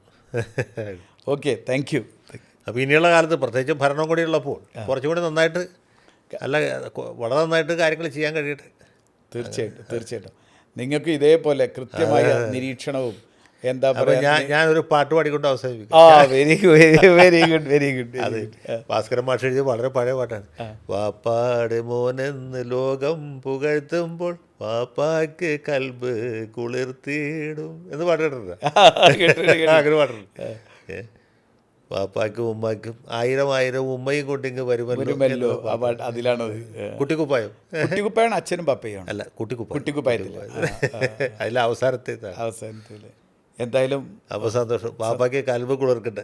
Okay, thank you. അപ്പോൾ ഇനിയുള്ള കാലത്ത് പ്രത്യേകിച്ച് ഭരണം കൂടി ഉള്ളപ്പോൾ കുറച്ചുകൂടി നന്നായിട്ട്, വളരെ നന്നായിട്ട് കാര്യങ്ങൾ ചെയ്യാൻ കഴിയട്ടെ. തീർച്ചയായിട്ടും നിങ്ങൾക്ക് ഇതേപോലെ കൃത്യമായ നിരീക്ഷണവും എന്താ പറയുക. ഞാനൊരു പാട്ട് പാടിക്കൊണ്ട് അവസാനിപ്പിക്കും. Very good. അത് ഭാസ്കരൻ മാഷ് എഴുതിയ വളരെ പഴയ പാട്ടാണ്. വാപ്പാട് മോനെന്ന് ലോകം പുകഴ്ത്തുമ്പോൾ വാപ്പാക്ക് കൽബ് കുളിർത്തിയിടും എന്ന് പാട്ടിട്ടുണ്ട്. അങ്ങനെ പാട്ടുണ്ട്. വാപ്പാക്കും ഉമ്മാക്കും 1000 ഉമ്മയും കൊണ്ടിങ്ങ് വരുമല്ലോ. അതിലാണത്. കുട്ടിക്കുപ്പായാണ് അച്ഛനും പപ്പയാണ്. അല്ല, കുട്ടിക്കുപ്പായത്തിൽ അതിൽ അവസാനത്തിൽ. എന്തായാലും അപ്പോൾ സന്തോഷം. വാപ്പാക്ക് കൽബ് കുളിർക്കട്ടെ.